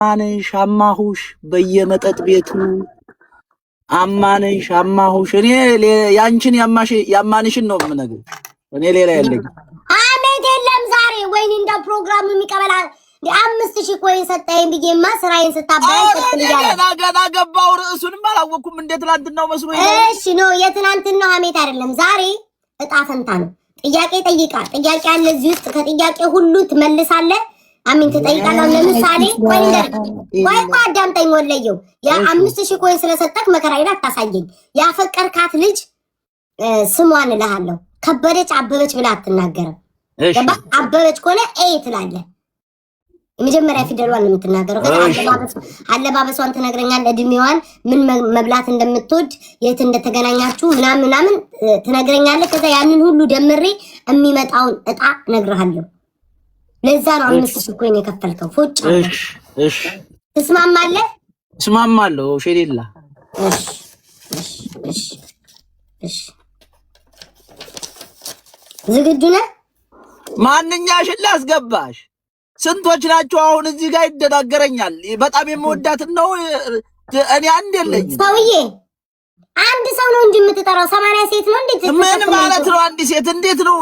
አማነሽ አማሁሽ በየመጠጥ ቤቱ አማነሽ አማሁሽ። እኔ ያንቺን ያማንሽን ነው የምነግርሽ። እኔ ሌላ ያለኝ አመት የለም ዛሬ። ወይኔ እንደ ፕሮግራሙ የሚቀበላ 5000 ኮይን ሰጠኝ ብዬማ ስራዬን ስታባይ ገና ገባው። ርዕሱንም አላወኩም። እንደ ትናንትናው መስሎኝ። እሺ ነው የትናንትናው አመት አይደለም። ዛሬ እጣ ፈንታ ነው። ጥያቄ ጠይቃ ጥያቄ አለ እዚህ ውስጥ። ከጥያቄ ሁሉ ትመልሳለህ። አሚን ትጠይቃለህ። ለምሳሌ ቆይ አዳምጠኝ። ወለየው ያ 5000 ኮይን ስለሰጠክ መከራዬን አታሳየኝ። ያፈቀርካት ልጅ ስሟን እልሃለሁ። ከበደች አበበች ብላ አትናገርም። አበበች ከሆነ ኤ ትላለህ። የመጀመሪያ ፊደሏን ነው የምትናገረው። አለባበሷን ትነግረኛለህ። እድሜዋን ምን መብላት እንደምትወድ የት እንደተገናኛችሁ ምናምን ትነግረኛለህ። ከዛ ያንን ሁሉ ደምሬ የሚመጣውን እጣ እነግርሃለሁ። ለዛ ነው 5000 ኮይን የከፈልከው። ፎጭ እሺ ትስማማለህ? እስማማለሁ። ሸሪላ እሺ ዝግጁ ነህ? ማንኛሽን ላስገባሽ? ስንቶች ናቸው አሁን እዚህ ጋር ይደናገረኛል። በጣም የምወዳት ነው። እኔ አንድ የለኝም። ሰውዬ አንድ ሰው ነው እንጂ የምትጠራው 80 ሴት ነው። እንዴት ምን ማለት ነው? አንድ ሴት እንዴት ነው?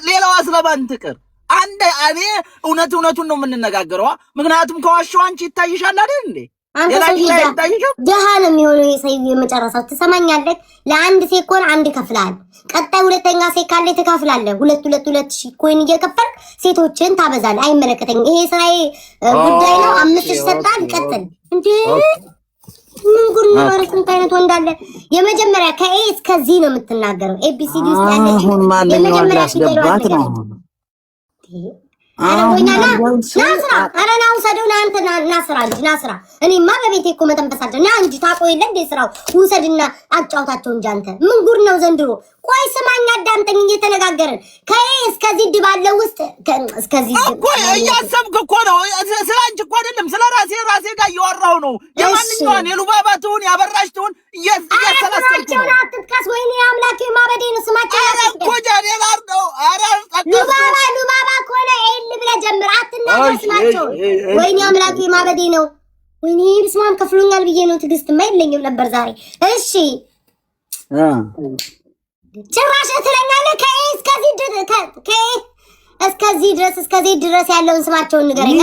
ሌላዋ ስለማን ትቀር? አንድ እኔ እውነቱን ነው የምንነጋገረው። ምክንያቱም ከዋሻው አንቺ ይታይሻል አይደል እንዴ? ደሃ ነው የሚሆነው የሰይብ የመጨረሻው። ትሰማኛለህ? ለአንድ ሴት ኮን አንድ ከፍላል። ቀጣይ ሁለተኛ ሴት ካለ ትከፍላለህ። 2000 ኮይን እየከፈልክ ሴቶችን ታበዛለህ። አይመለከተኝም። ይሄ ስራዬ ጉዳይ ነው። 5000 ሰጣል። ቀጥል እንዴ! ምን ጉድ ነው? ስንት አይነት ወንድ አለ። የመጀመሪያ ከኤ እስከ ዚ ነው የምትናገረው። ኤቢሲዲ ውስጥ ያለች የመጀመሪያ ፊደሏ ነው። ናስራ እኔማ በቤቴ እኮ መተንፈሳለሁ። ና እንጂ ታቆይ ለንዴ ስራው ውሰድና አጫውታቸው እንጂ አንተ ምን ጉድ ነው ዘንድሮ? ቆይ ስማኝ፣ አዳምጠኝ። እየተነጋገርን ከኤ እስከዚህ ባለው ውስጥ እስከዚህ እኮ እያሰብክ እኮ ነው። ስለአንቺ እኮ አይደለም ስለ ራሴ ጋር እያወራሁ ነው። የማንኛውን የሉባባ ትሁን ያበራሽ ትሁን እያሰላሰልኩ ነው። አትጥቀስ። ወይኔ አምላኬ ማበዴ ነው ስማቸው እኮ ጃኔላ ነው። ኧረ ሉባባ ከሆነ ኤል ብለህ ጀምር። አትናገር ስማቸው። ወይኔ አምላኬ ማበዴ ነው። ወይኔ ብስማም ከፍሎኛል ብዬ ነው። ትዕግስትማ የለኝም ነበር ዛሬ። እሺ ጭራሽ ትለኛለህ። እስከዚህ ድረስ ያለውን ስማቸውን ንገረኝ።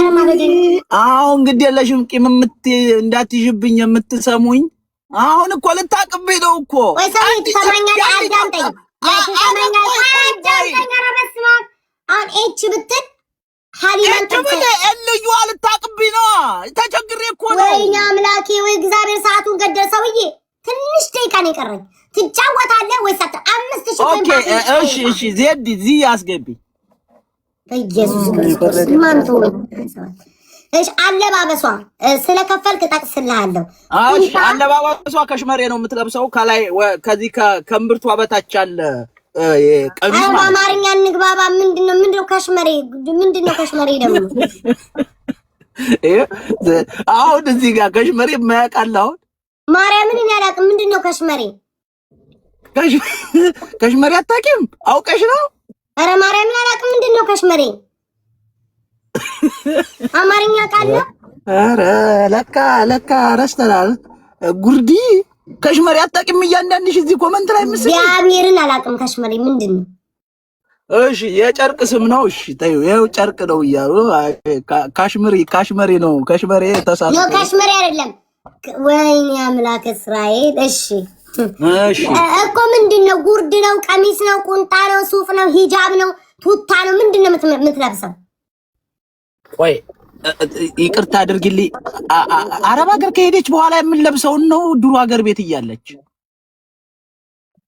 አሁን እንግዲህ የለሽም ቂም እንዳትይዥብኝ የምትሰሙኝ። አሁን እኮ ልታቅብኝ ነው እኮ። ወይ ሰው ትሰማኛለህ? አዳምጠኝ። አሁን ኤች ብትል ሀሊማን ልዩ ልታቅብኝ ነው። ተቸግሬ እኮ ነው። ወይኔ አምላኬ፣ ወይ እግዚአብሔር ሰዓቱን ገደል። ሰውዬ ትንሽ ደቂቃ ነው የቀረኝ። ትጫወታለህ ወይስ 5000 ኦኬ እሺ ዜድ ዚ አስገቢ። በኢየሱስ ክርስቶስ ማንቶ እሺ አለባበሷ ስለከፈልክ ጠቅስልሃለሁ። እሺ አለባበሷ ከሽመሬ ነው የምትለብሰው። ከላይ ከዚህ ከእምብርቷ በታች አለ ቀሚስ። በአማርኛ እንግባባ። ምንድነው ከሽመሬ? ምንድነው ከሽመሬ ደግሞ? አሁን እዚህ ጋር ከሽመሬ የማያውቃል። አሁን ማርያምን እኔ አላውቅም። ምንድነው ከሽመሬ? ከሽመሬ አታውቂም? አውቀሽ ነው? ኧረ ማርያምን አላውቅም። ምንድነው ከሽመሬ? አማርኛ ቃል ነው። ኧረ ለካ ረስተናል። ጉርዲ ከሽመሬ አታውቂም? እያንዳንድሽ እዚህ ኮመንት ላይ ምስል እግዚአብሔርን አላውቅም። ከሽመሬ ምንድነው? እሺ የጨርቅ ስም ነው። እሺ ተይው፣ ይኸው ጨርቅ ነው እያሉ ካሽመሬ ነው። ከሽመሬ ተሳስቶ ነው። ካሽመሬ አይደለም። ወይኔ አምላክ እስራኤል። እሺ እኮ ምንድነው? ጉርድ ነው? ቀሚስ ነው? ቁንጣ ነው? ሱፍ ነው? ሂጃብ ነው? ቱታ ነው? ምንድነው የምትለብሰው? ቆይ ይቅርታ አድርግልኝ። አረብ ሀገር ከሄደች በኋላ የምንለብሰውን ነው ድሮ ሀገር ቤት እያለች?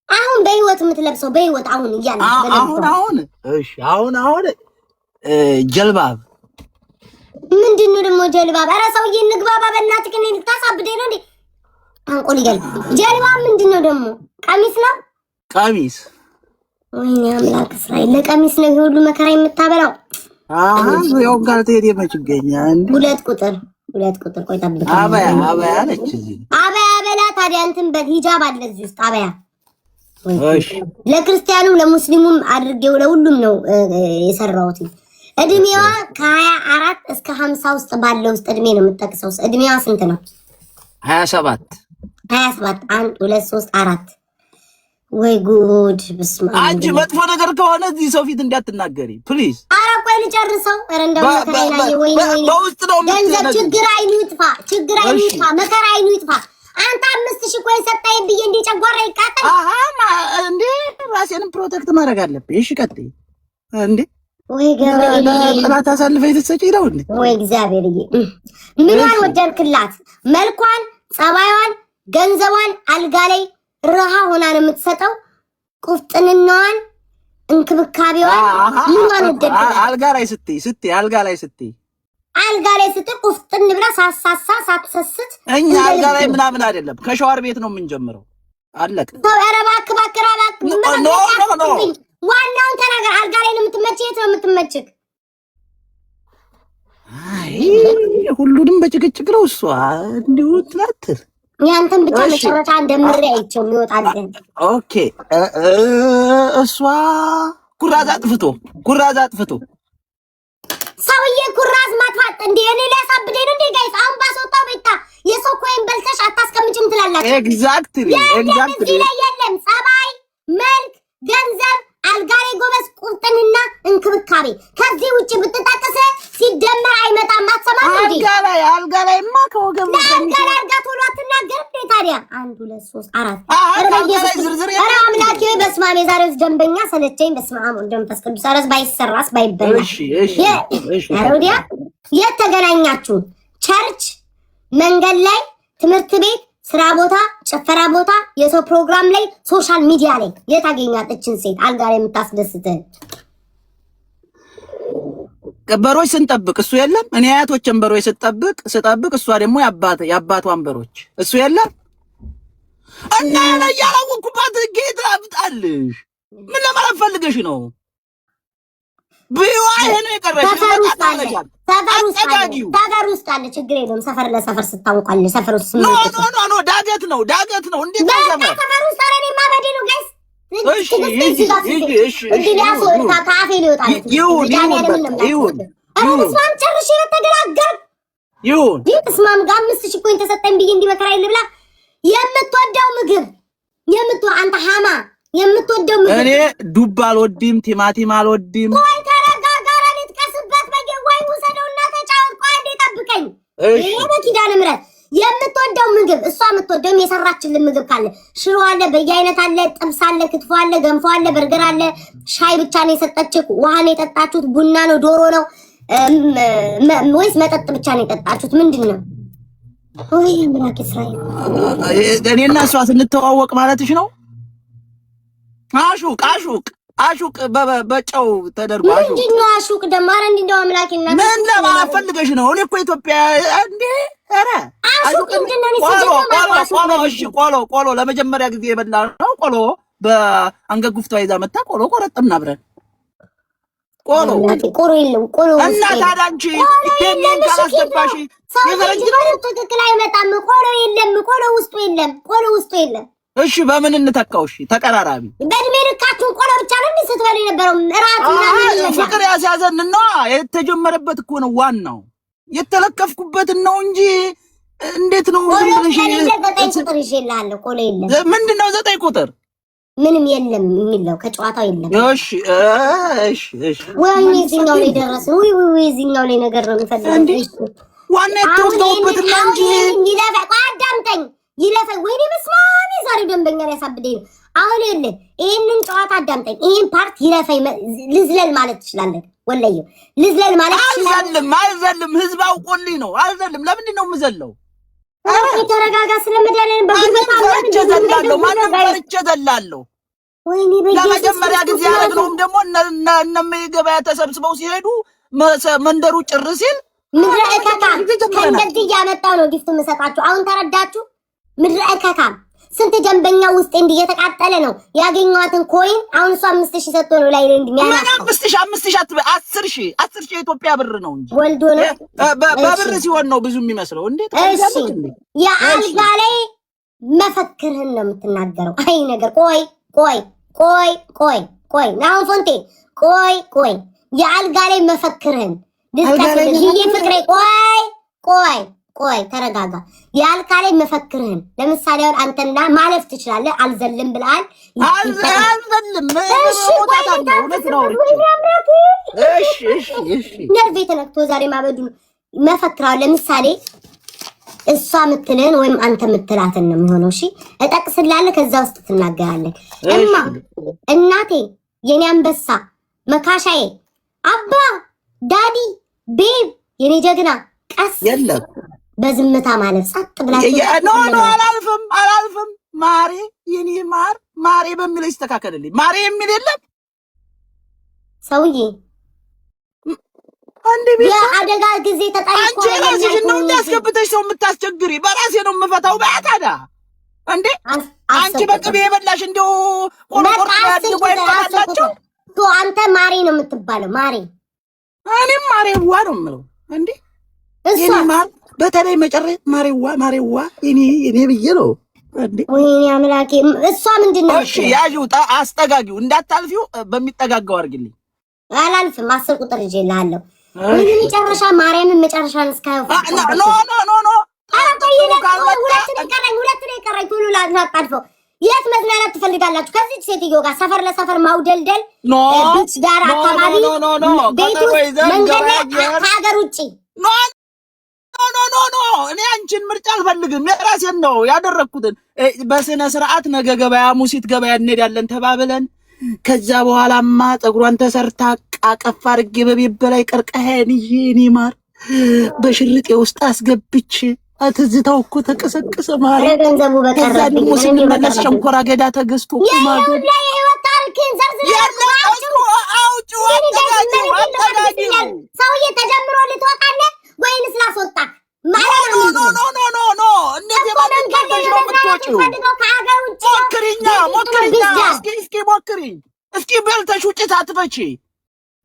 አሁን በህይወት የምትለብሰው በህይወት አሁን እያለች እሺ አሁን ጀልባብ። ምንድነው ደግሞ ጀልባብ? ኧረ ሰውዬ እንግባባ በእናትህ። ግን ልታሳብደኝ ነው እንዴ? አንቆል ይገል ጀልባብ ምንድነው ደግሞ? ቀሚስ ነው። ቀሚስ። ወይኔ አምላክ እስራኤል፣ ለቀሚስ ነው ይሄ ሁሉ መከራ የምታበላው? ያው ጋር ትሄድ የመችገኛ እንዴ? ሁለት ቁጥር ቆይ ጠብቀኝ። አበያ ነች እዚህ። አበያ በላ ታዲያ እንትን በሂጃብ አለ እዚህ ውስጥ አበያ። እሺ ለክርስቲያኑም ለሙስሊሙም አድርጌው ለሁሉም ነው የሰራሁት። እድሜዋ ከ24 እስከ 50 ውስጥ ባለው ውስጥ እድሜ ነው የምትጠቅሰው። እድሜዋ ስንት ነው? 27 1 2 3 4 ወይ ጉድ! በስመ አብ። አንቺ መጥፎ ነገር ከሆነ እዚህ ሰው ፊት እንዳትናገሪ ፕሊዝ። ኧረ ቆይ ልጨርሰው። ኧረ እንደው መከራዬ ወይ በውስጥ ነው ገንዘብ ችግር አይኑ ይጥፋ፣ ችግር አይኑ ይጥፋ፣ መከራ አይኑ ይጥፋ። አንተ 5000 ቆይ ሰጣኝ ብዬ እንደ ጨጓራ ይቃጠል። እንዴ ራሴንም ፕሮቴክት ማድረግ አለብኝ። እሺ ቀጥይ። እንዴ ወይ ገብርኤል ጥላት አሳልፈኝ ልትሰጪኝ ነው እንዴ? ወይ እግዚአብሔርዬ ምኗን ወደድክላት? መልኳን፣ ጸባይዋን፣ ገንዘቧን አልጋ ላይ ረሃ ሆና ነው የምትሰጠው። ቁፍጥንናዋን፣ እንክብካቤዋን ምኗን ወደድክላት? አልጋ ላይ ስትይ አልጋ ላይ ስትል ቁፍጥን ብላ ሳሳሳ ሳትሰስት። እኛ አልጋ ላይ ምናምን አይደለም ከሻወር ቤት ነው የምንጀምረው። አለቀ። ኧረ እባክህ ዋናውን ተናገር። አልጋ ላይ ነው የምትመችህ? የት ነው የምትመችህ? አይ ሁሉንም በጭቅጭቅ ነው እሷ እንዲሁ ትላትል። ያንተን ብቻ መጨረሻ እንደምሬ አይቼው የሚወጣልህ። ኦኬ እሷ ኩራዝ አጥፍቶ ሰውዬ ኩራዝ ማጥፋት እንዴ? እኔ ሊያሳብደኝ ነው እንዴ? ጋይስ አሁን ባስወጣው ቤታ የሰው ኮይን በልተሽ አታስቀምጭም ትላላችሁ። ኤግዛክትሊ የለም ጸባይ፣ መልክ፣ ገንዘብ፣ አልጋ ላይ ጎበዝ፣ ቁርጥንና እንክብካቤ። ከዚህ ውጪ ብትጣቀሰ ሲደመር አይመጣም። አትሰማም እንዴ? አልጋ ላይማ ከወገብ አልጋ ቶሎ አትናገር እንዴ ታዲያ? 1 2 3 4 ኧረ አምላኬ በስመ አብ። የዛሬው ደንበኛ ሰለቸኝ። በስመ አብ ወወልድ ወመንፈስ ቅዱስ። ኧረ ባይሰራስ ባይበላ። ኧረ ወዲያ የት ተገናኛችሁ? ቸርች፣ መንገድ ላይ፣ ትምህርት ቤት፣ ስራ ቦታ፣ ጭፈራ ቦታ፣ የሰው ፕሮግራም ላይ፣ ሶሻል ሚዲያ ላይ የታገኛት እችን ሴት አልጋ ላይ የምታስደስትህ? በሮች ስንጠብቅ እሱ የለም። እኔ አያቶችን በሮች ስጠብቅ እሷ ደግሞ የአባቷን በሮች እሱ የለም። እና ላይ ያላወኩባት ጌታ አብጣልሽ ምን ለማለት ፈልገሽ ነው? ቢዋ ይሄ ነው የቀረሽ። ሰፈር ውስጥ አለ ችግር የለውም። ሰፈር ለሰፈር ስታውቃለ። ሰፈር ውስጥ ኖ ዳገት ነው እንዴት ነው ሰፈር ውስጥ አረኔ ማበዴ ነው ጋይስ። ስማም ጋር 5000 ኮይን ተሰጠኝ ብዬ እንዲመከራ ይል ብላ የምትወደው ምግብ አንተ ሃማ የምትወደው ምግብ። እኔ ዱባ አልወድም፣ ቲማቲም አልወድም። ቆይ ተረጋጋራ ልጥቀስበት በየዋይ ውሰደውና ተጫወት። ቆይ እንዴ ጠብቀኝ። እኔ በኪዳነ ምሕረት የምትወደው ምግብ እሷ የምትወደው የሰራችልን ምግብ ካለ ሽሮ አለ፣ በየአይነት አለ፣ ጥብስ አለ፣ ክትፎ አለ፣ ገንፎ አለ፣ በርገር አለ። ሻይ ብቻ ነው የሰጠችው? ውሃ ነው የጠጣችሁት? ቡና ነው? ዶሮ ነው ወይስ መጠጥ ብቻ ነው የጠጣችሁት? ምንድነው? ወይ ምራክ እስራኤል እኔና እሷ ስንተዋወቅ ማለትሽ ነው? አሹቅ በጨው ተደርጎ ምንድነው አሹቅ ደግሞ? ኧረ እንደው አምላኬና ምን ለማለት ፈልገሽ ነው? እኔ እኮ ኢትዮጵያ እንዴ! ኧረ አሹቅ ምንድነው? ቆሎ ለመጀመሪያ ጊዜ የበላ ነው። ቆሎ በአንገት ጉፍቷ ይዛ መጣ። ቆሎ ቆረጥና አብረን ቆሎ የለም። ቆሎ እና ታዲያ አንቺ ይሄንን ካላስገባሽ የፈረንጅ ነው ትክክል አይመጣም። ቆሎ የለም። ቆሎ ውስጡ የለም። እሺ በምን እንተካው? እሺ ተቀራራቢ በእድሜ ልካችሁን ቆሎ ብቻ ነው ስትበሉ የነበረው? እራት ምናምን ፍቅር ያስያዘን ነው። የተጀመረበት እኮ ነው ዋናው። የተለከፍኩበትን ነው እንጂ እንዴት ነው ቆሎ? 9 ቁጥር ይዤልሃለሁ። ቆሎ የለም። ምንድነው 9 ቁጥር? ምንም የለም የሚለው ከጨዋታው የለም። እሺ ወይኔ እዚህኛው ላይ ደረስን። ወይ እዚህኛው ላይ ነገር ነው የምፈልገው። ዋና የተወጣሁበት ነው እንጂ አዳምጠኝ። ይለፈኝ። ወይኔ በስመ አብ የዛሬው ደንበኛ ላይ ያሳብደኝ ነው። አሁን ይሄንን ጨዋታ አዳምጠኝ። ይሄን ፓርት ይለፈኝ። ልዝለል ማለት ትችላለህ። ወለየው ልዝለል ማለት አልዘልም። ህዝብ አውቆልኝ ነው። አልዘልም። ለምንድን ነው የምዘለው? ተረጋጋ። ስለመዳለን በግርታ ማንም ዘላለሁ። ወይኔ ለመጀመሪያ ጊዜ ያደረግነውም ደግሞ እነም ገበያ ተሰብስበው ሲሄዱ መንደሩ ጭር ሲል ምድረ እከካም ከእንደዚህ እያመጣው ነው ጊፍት የምሰጣችሁ። አሁን ተረዳችሁ? ምድረ እከካም ስንት ደንበኛ ውስጥ እንዲህ እየተቃጠለ ነው። ያገኘዋትን ኮይን አሁን እሷ 5000 ሰጥቶ ነው ላይ እንደሚያናስ 5000 የኢትዮጵያ ብር ነው እንጂ ወልዶ ነው በብር ሲሆን ነው ብዙ የሚመስለው። እንዴት እሺ የአልጋ ላይ መፈክርህን ነው የምትናገረው። አይ ነገር ቆይ አሁን ፎንቴ ቆይ የአልጋ ላይ መፈክርህን ይሄ ፍቅሬ ቆይ ተረጋጋ። የአልጋ ላይ መፈክርህን ለምሳሌ አሁን አንተና ማለፍ ትችላለህ። አልዘልም ብለሃል። አልዘልም እሺ ነርቬ ተነክቶ ዛሬ ማበዱ መፈክራው ለምሳሌ እሷ ምትልን ወይም አንተ ምትላትን ነው የሚሆነው። እሺ እጠቅስልሃለሁ፣ ከዛ ውስጥ ትናገራለህ። እናቴ፣ የኔ አንበሳ፣ መካሻዬ፣ አባ፣ ዳዲ፣ ቤብ፣ የኔ ጀግና፣ ቀስ የለም በዝምታ ማለት ጸጥ ብላችሁ ኖ አላልፍም። ማሬ፣ የኔ ማሬ በሚል ይስተካከልልኝ። ማሬ የሚል የለም ሰውዬ። የአደጋ ጊዜ ተጠይቆ አንቺ ራስሽ ነው እንዳስገብተሽ ሰው የምታስቸግሪ። በራሴ ነው የምፈታው። በያታዳ እንዴ አንቺ በቅቤ የበላሽ እንደው ቆርቆር ያድርጎ ይባላልላችሁ። አንተ ማሬ ነው የምትባለው። ማሬ እኔም ማሬዋ ነው የምለው። እንዴ የኔ ማር በተለይ መጨረሻ ማሬዋ የኔ ብዬ ነው እንዴ። ወይኔ አምላኬ። እሷ ምንድነው? እሺ ያዥው፣ አስጠጋጊው፣ እንዳታልፊው በሚጠጋጋው አድርግልኝ። አላልፍም። 10 ቁጥር ይዤልሃለሁ። ወይ መጨረሻ ማርያምን መጨረሻን እስካው ኖ ሁለት ነው የቀረኝ። ሁሉ ላጣድፈው። የት መዝናናት ትፈልጋላችሁ? ከዚህ ሴትዮ ጋር ሰፈር ለሰፈር ማውደልደል፣ ቢች ዳር አካባቢ፣ ቤት ውስጥ፣ መንገድ ላይ፣ ከሀገር ውጭ። ኖ እኔ አንቺን ምርጫ አልፈልግም። የራሴን ነው ያደረግኩትን። በስነ ስርዓት ነገ ገበያ ሙሲት ገበያ እንሄዳለን ተባብለን ከዛ በኋላማ ፀጉሯን ተሰርታ አቀፍ አድርጌ በቤት በላይ ቀርቀሃን ይሄ እኔ ማር በሽርጤ ውስጥ አስገብቼ አትዝታው እኮ ተቀሰቀሰ ማለት ገንዘቡ በቀረብ ከዛ ደግሞ ስንመለስ ሸንኮራ አገዳ ተገዝቶ ማለት ላይ ወጣልከን ሰውዬ ተጀምሮ ልትወጣለ ወይንስ ላስወጣክ ማለት ነው? ኖ እንዴት የማንቀደሽ ነው የምትወጪው? ሞክሪኛ እስኪ ሞክሪኝ እስኪ በልተሽ ውጪ ታትፈቺ።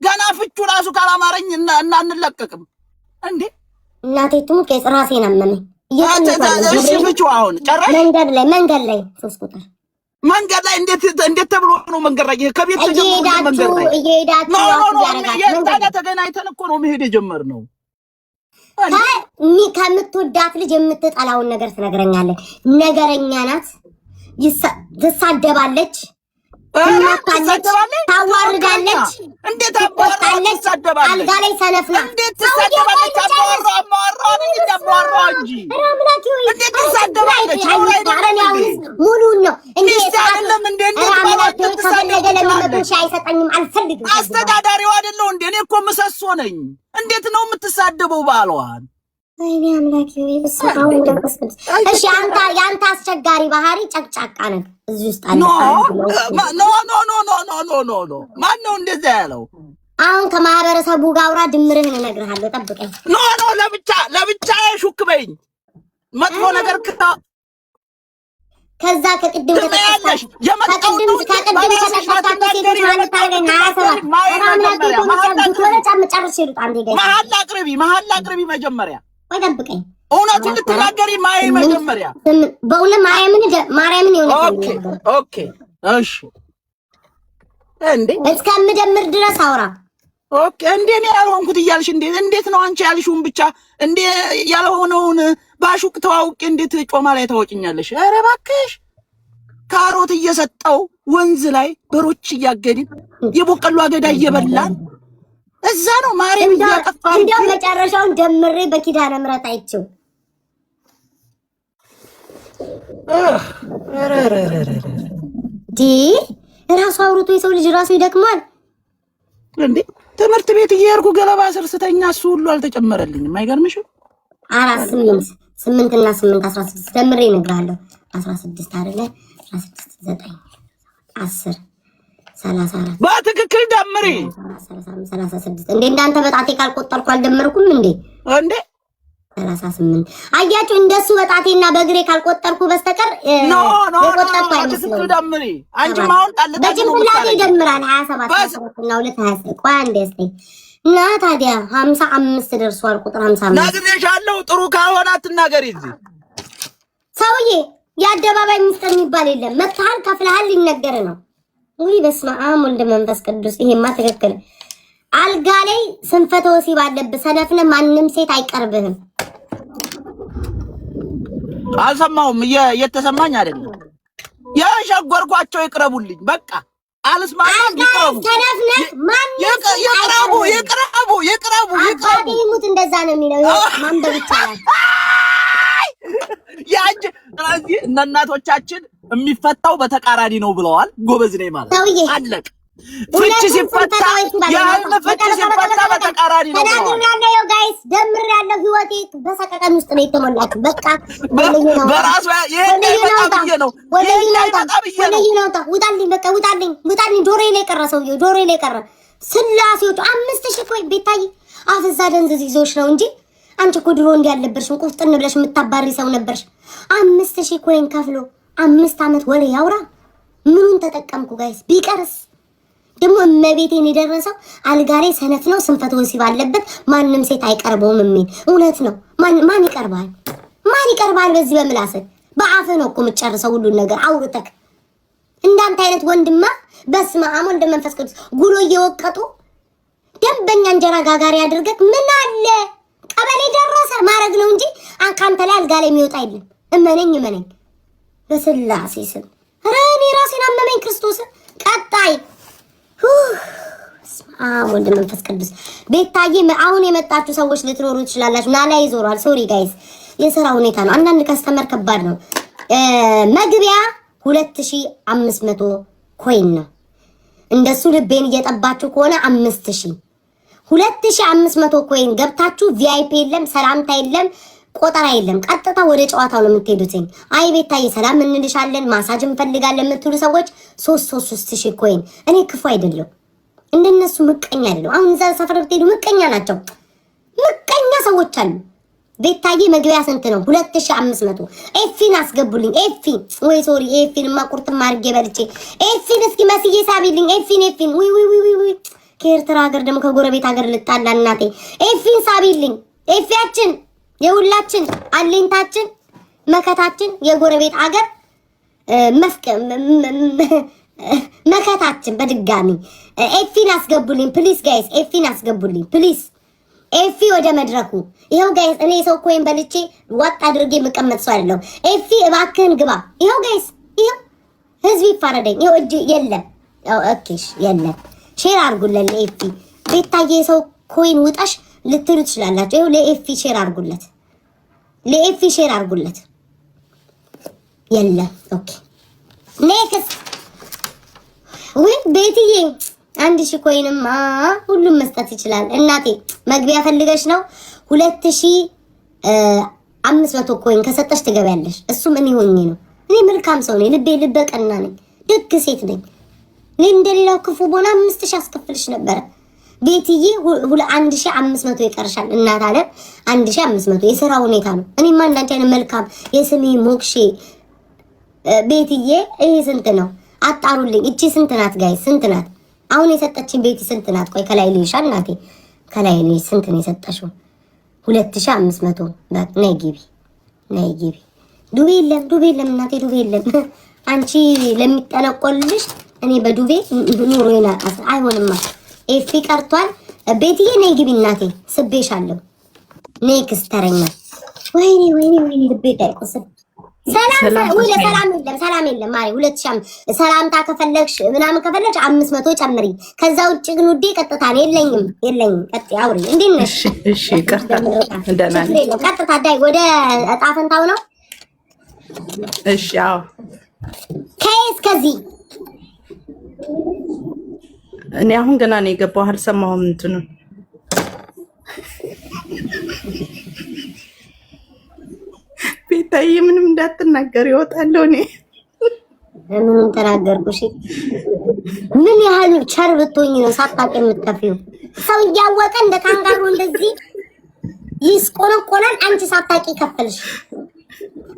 ገና ፍቹ ራሱ ካላማረኝ እና እንለቀቅም እንዴ። እናቴ ትሙት ከራሴን አመመኝ። እሺ ፍቹ አሁን ጨረሽ? መንገድ ላይ 3 ቁጥር መንገድ ላይ እንዴት ተብሎ ነው መንገድ ላይ ከቤት ተጀምሮ መንገድ ላይ እየሄዳችሁ ተገናኝተን እኮ ነው መሄድ የጀመርነው። ከምትወዳት ልጅ የምትጠላውን ነገር ትነግረኛለህ። ነገረኛ ናት፣ ትሳደባለች፣ ትናታለች፣ ታዋርዳለች፣ እንዴት ትቆጣለች። አልጋ ላይ ሰነፍ ናት። እንዴት ትሳደባለች? ሙሉን ነው አይሰጠኝም፣ አልፈልግም። አስተዳዳሪው አይደለሁ እንዴ? እኔ እኮ ምሰሶ ነኝ። እንዴት ነው የምትሳደበው ባለዋን? ወይኔ አምላኬ። እሺ ያንተ አስቸጋሪ ባህሪ ጨቅጫቃ ነገር እዚህ ውስጥ አለ። ኖ ማን ነው እንደዛ ያለው? አሁን ከማህበረሰቡ ጋር አውራ፣ ድምርህን እነግርሃለሁ። ጠብቀኝ። ኖ ለብቻ ሹክ በይኝ። መጥፎ ነገር ከዛ ከቅድም ከተቀጣሽ መሀል አቅርቢ መጀመሪያ። ወይ ጠብቀኝ። እውነቱን ልትናገሪ ማይ መጀመሪያ በእውነት ማርያምን የሆነ ኦኬ እሺ እንዴ እስከምጀምር ድረስ አውራ። ኦኬ እንዴ እኔ ያልሆንኩት እያልሽ እንዴት ነው አንቺ ያልሽውን ብቻ እንዴ ያልሆነውን ባሹቅ ተዋውቄ እንዴት ጮማ ላይ ታወጭኛለሽ? ኧረ እባክሽ ካሮት እየሰጠው ወንዝ ላይ በሮች እያገድን የቦቀሉ አገዳ እየበላን እዛ ነው ማርያም እያጠፋ እንደው መጨረሻውን ጀምሬ በኪዳነ ምሕረት አይቼው ራሱ አውርቶ የሰው ልጅ ራሱ ይደክማል እንዴ። ትምህርት ቤት እየሄድኩ ገለባ ስር ስተኛ እሱ ሁሉ አልተጨመረልኝም። አይገርምሽም? 8 እና 8 16 ደምሬ እነግርሃለሁ። 16 አይደለ 16 9 10 34 በትክክል ደምሪ። 36 እንዴ እንዳንተ በጣቴ ካልቆጠርኩ አልደመርኩም እንዴ? 38 አያችሁ፣ እንደሱ በጣቴና በእግሬ ካልቆጠርኩ በስተቀር የቆጠርኩ አይመስልም። ደምሪ አንቺ ማውን ጣልጣ በጭንቅላቴ ይደምራል። 27 እና 2 20 ቆይ አንዴ እስቲ እና ታዲያ 55 ደርሷል። ቁጥር 55 ነግሬሻለሁ። ጥሩ ካልሆነ አትናገሪ። እዚህ ሰውዬ የአደባባይ ሚስጥር የሚባል የለም። መጥተሃል፣ ከፍለሃል፣ ሊነገር ነው። ውይ በስመ አብ ወልድ መንፈስ ቅዱስ። ይሄማ ትክክል አልጋ ላይ ስንፈተ ወሲብ አለብህ። ሰነፍነ ማንም ሴት አይቀርብህም። አልሰማሁም። እየተሰማኝ አይደለም። የሸጎርኳቸው ይቅረቡልኝ። በቃ አልስማማም። ይቅረቡ። ሰነፍነ ማንም ይቅረቡ። ይሙት እንደዛ ነው የሚለው። ማንበብ ይቻላል። ያንቺ ስለዚህ እነ እናቶቻችን የሚፈታው በተቃራኒ ነው ብለዋል። ጎበዝ ነኝ ማለት አለቅ። ፍቺ ሲፈታ በተቃራኒ ነው ተናግሬያለሁ። ጋይስ ደምሬያለሁ። ህይወቴ በሰቀቀን ውስጥ ነው የተሞላችው። በቃ በራሱ ውጣልኝ። ጆሮዬ ላይ ቀረ ሰውዬው፣ ጆሮዬ ላይ ቀረ። ስላሴዎቹ 5000 ኮይን ቤታይ አፍዛ ደንዝዝ ይዞሽ ነው እንጂ አንቺ እኮ ድሮ እንዲህ አልነበርሽም። ቁፍጥን ብለሽ የምታባሪ ሰው ነበርሽ። 5000 ኮይን ከፍሎ 5 ዓመት ወሬ ያውራ። ምኑን ተጠቀምኩ ጋይስ? ቢቀርስ ደግሞ እመቤቴን የደረሰው አልጋ ላይ ሰነፍ ነው፣ ስንፈተ ወሲብ አለበት፣ ማንም ሴት አይቀርበውም የሚል እውነት ነው። ማን ይቀርባል? ማን ይቀርባል? በዚህ በምላስ በአፍ ነው እኮ የምትጨርሰው ሁሉን ነገር አውርተክ። እንዳንተ አይነት ወንድማ በስመ አብ ወልድ መንፈስ ቅዱስ ጉሎ እየወቀጡ ደንበኛ እንጀራ ጋጋሪ አድርገክ ምን አለ ቀበሌ ደረሰ ማረግ ነው እንጂ ካንተ ላይ አልጋ ላይ የሚወጣ የለም። እመነኝ በስላሴ ስም። ኧረ እኔ ራሴን አመመኝ ክርስቶስ። ቀጣይ ወልድ መንፈስ ቅዱስ። ቤታዬ አሁን የመጣችሁ ሰዎች ልትኖሩ ትችላላችሁ። ናላ ይዞራል። ሶሪ ጋይስ፣ የሥራ ሁኔታ ነው። አንዳንድ ከስተመር ከባድ ነው። መግቢያ 2500 ኮይን ነው። እንደሱ ልቤን እየጠባችሁ ከሆነ 5000 2500 ኮይን ገብታችሁ ቪአይፒ የለም፣ ሰላምታ የለም፣ ቆጠራ የለም። ቀጥታ ወደ ጨዋታው ነው የምትሄዱት። አይ ቤታዬ ሰላም እንልሻለን፣ ማሳጅ እንፈልጋለን የምትሉ ሰዎች 3000 ኮይን። እኔ ክፉ አይደለም፣ እንደነሱ ምቀኛ አይደለም። አሁን እዛ ሰፈር ብትሄዱ ምቀኛ ናቸው፣ ምቀኛ ሰዎች አሉ። ቤታዬ መግቢያ ስንት ነው? 2500። ኤፊን አስገቡልኝ። ኤፊ ወይ ሶሪ፣ ኤፊንማ ቁርጥማ አድርጌ በልቼ። ኤፊን እስኪ መስዬ ሳቢልኝ። ኤፊን ወይ ከኤርትራ ሀገር ደግሞ ከጎረቤት ሀገር ልጣላ እናቴ። ኤፊን ሳቢልኝ። ኤፊያችን የሁላችን አለኝታችን መከታችን የጎረቤት ሀገር መከታችን። በድጋሚ ኤፊን አስገቡልኝ ፕሊስ ጋይስ፣ ኤፊን አስገቡልኝ ፕሊስ። ኤፊ ወደ መድረኩ ይሄው ጋይስ። እኔ ሰው ኮይን በልቼ ወጥ አድርጌ መቀመጥ ሰው አይደለም። ኤፊ እባክህን ግባ። ይሄው ጋይስ፣ ይሄው ህዝብ ይፋረደኝ። ይሄው እጅ የለም። ኦኬሽ የለም። ሼር አድርጉለት ለኤፊ። ቤታዬ ሰው ኮይን ውጣሽ ልትሉ ትችላላችሁ። ይሄው ለኤፊ ሼር አድርጉለት፣ ለኤፊ ሼር አድርጉለት። የለም። ኦኬ ኔክስት። ወይ ቤትዬ 1000 ኮይንማ ሁሉም መስጠት ይችላል እናቴ። መግቢያ ፈልገሽ ነው 2500 ኮይን ከሰጠሽ ትገቢያለሽ። እሱም እኔ ሆኜ ነው። እኔ መልካም ሰው ነኝ፣ ልቤ ቀና ነኝ፣ ደግ ሴት ነኝ። እኔ እንደሌላው ክፉ ቦና 5000 አስከፍልሽ ነበረ ቤትዬ። 1500 ይቀርሻል እናት አለ። 1500 የሥራ ሁኔታ ነው። እኔማ እንዳንቺ አይነት መልካም የስሜ ሞክሼ ቤትዬ። ይሄ ስንት ነው? አጣሩልኝ። እቺ ስንት ናት ጋይ? ስንት ናት? አሁን የሰጠችን ቤቲ ስንት ናት? ቆይ ከላይ ልይሻ እናቴ፣ ከላይ ልይ። ስንት ነው የሰጠሽው? 2500። ነይ ግቢ፣ ነይ ግቢ። ዱቤ የለም እናቴ፣ ዱቤ የለም። አንቺ ለሚጠነቆልልሽ እኔ በዱቤ ኑሮ ይናቃስ አይሆንማ። ኤፊ ቀርቷል። ቤትዬ ነይ ግቢ እናቴ፣ ስቤሻለሁ። ኔክስት ተረኛ። ወይኔ ልቤ ዳይቆስል። ሰላም የለም ማሪ። 2000 ሰላምታ ከፈለግሽ ምናምን ከፈለግሽ 500 ጨምሪ። ከዛ ውጭ ግን ውዴ ቀጥታ ነው። የለኝም። ቀጥ አውሪ። እንዴት ነሽ? እሺ ቀጥታ እንደና ቀጥታ ዳይ ወደ እጣ ፈንታው ነው። እሺ አዎ። ከይስ ከዚህ እኔ አሁን ገና ነው የገባው፣ አልሰማሁም እንትኑን። ቤታዬ ምንም እንዳትናገር ይወጣለሁ። እኔ ምንም ተናገርኩሽ? ምን ያህል ቸር ብትሆኚ ነው ሳታውቂ የምትከፊው? ሰው እያወቀ እንደ ካንጋሩ እንደዚህ ይስቆነቆናል። አንቺ ሳታውቂ ከፈልሽ።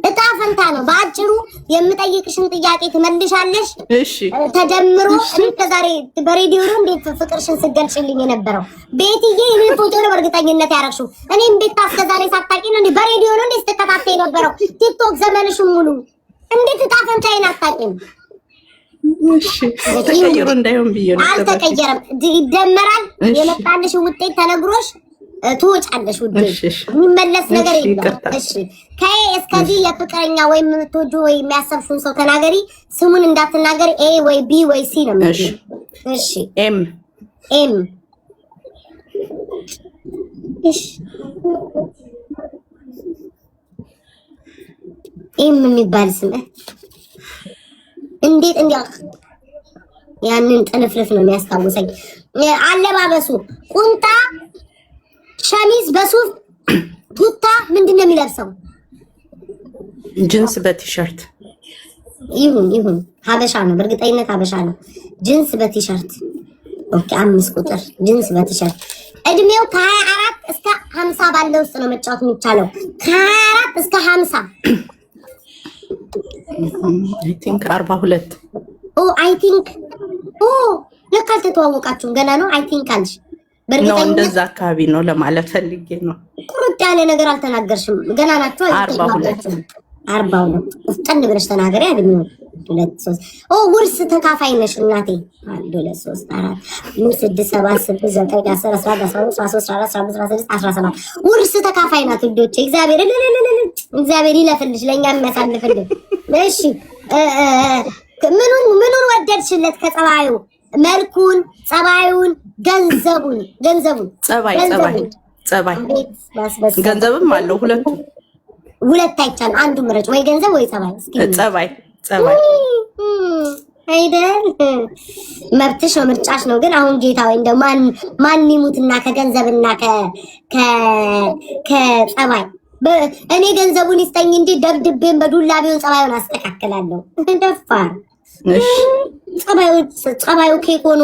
እጣ ፈንታ ነው። በአጭሩ የምጠይቅሽን ጥያቄ ትመልሻለሽ። እሺ ተደምሮ ከዛሬ በሬዲዮ ነው እንዴት ፍቅርሽን ስገልጽልኝ የነበረው? ቤትዬ እኔ ፎቶ ነው በእርግጠኝነት ያረግሽው። እኔም ቤት ከዛሬ ሳታውቂ ነው እንዴ በሬዲዮ ነው እንዴ ስትከታተይ የነበረው? ቲክቶክ ዘመንሽን ሙሉ እንዴት እጣ ፈንታዬን አታውቂም? እሺ ተቀይሮ እንዳይሆን ብዬ ነው። አልተቀየረም፣ ይደመራል። የመጣልሽ ውጤት ተነግሮሽ ትወጫለሽ። ውዴ የሚመለስ ነገር የለም። እሺ ከኤ እስከዚህ የፍቅረኛ ወይም የምትወጁ ወይ የሚያሰብሽውን ሰው ተናገሪ። ስሙን እንዳትናገሪ። ኤ ወይ ቢ ወይ ሲ ነው የምትይው። እሺ ኤም ኤም እሺ ኤም የሚባል ስም እንዴት ያንን ጥልፍልፍ ነው የሚያስታውሰኝ። አለባበሱ ቁንጣ ሸሚዝ በሱፍ ቱታ ምንድን ነው የሚለብሰው? ጂንስ በቲሸርት ይሁን ሀበሻ ነው፣ በእርግጠኝነት ሀበሻ ነው። ጂንስ በቲሸርት ኦኬ። 5 ቁጥር ጂንስ በቲሸርት እድሜው ከ24 እስከ 50 ባለው ውስጥ ነው መጫወት የሚቻለው። ከ24 እስከ 50 አይ ቲንክ 42 አይ ቲንክ ለካ አልተተዋወቃችሁም ገና ነው። አይ ቲንክ አልሽ በእርግጠኝነት እንደዛ አካባቢ ነው ለማለት ፈልጌ ነው። ቁርጥ ያለ ነገር አልተናገርሽም። ገና ናችሁ። 42 ፍጠን ብለሽ ተናገሪ። አድሚው 2 3 ውርስ ተካፋይ ነሽ እናቴ። 1 2 3 4 5 6 7 8 9 10 11 12 13 14 15 16 17 ውርስ ተካፋይ ናት ውዶቼ። እግዚአብሔር ይለፍልሽ፣ ለኛ የሚያሳልፍልን። እሺ ምኑን ወደድሽለት? ከጸባዩ መልኩን፣ ጸባዩን፣ ገንዘቡን ጸባይ ገንዘብም አለው። ሁለት አይቻልም። አንዱ ምረጭ፣ ወይ ገንዘብ ወይ ጸባይ። እስኪ ጸባይ አይደል? መብትሽ ነው፣ ምርጫሽ ነው። ግን አሁን ጌታ ወይ እንደው ማን ይሙትና ከገንዘብና ከጸባይ እኔ ገንዘቡን ይስጠኝ እንጂ ደብድቤን በዱላ ቢሆን ጸባዩን አስተካክላለሁ። ደፋር ጸባዩ ኬክ ሆኖ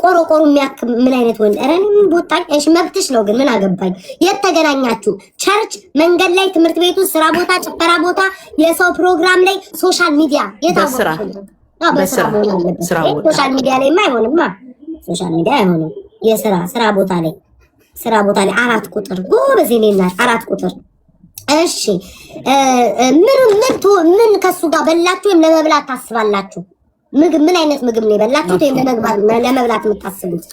ቆሮቆሮ የሚያክም ምን አይነት ወንድ? ኧረ ምን ቦታኝ። እሺ መብትሽ ነው፣ ግን ምን አገባኝ? የት ተገናኛችሁ? ቸርች፣ መንገድ ላይ፣ ትምህርት ቤቱ፣ ስራ ቦታ፣ ጭፈራ ቦታ፣ የሰው ፕሮግራም ላይ፣ ሶሻል ሚዲያ በስራ ሶሻል ሚዲያ ላይ አይሆንማ። ሶሻል ሚዲያ አይሆንም። ስራ ቦታ ላይ 4 ቁጥር ጎበዝ የኔ እናት 4 ቁጥር። እሺ ምን ከሱ ጋር በላችሁ ወይም ለመብላት ታስባላችሁ? ምግብ ምን አይነት ምግብ ነው የበላችሁት ወይም ለመብላት የምታስቡት?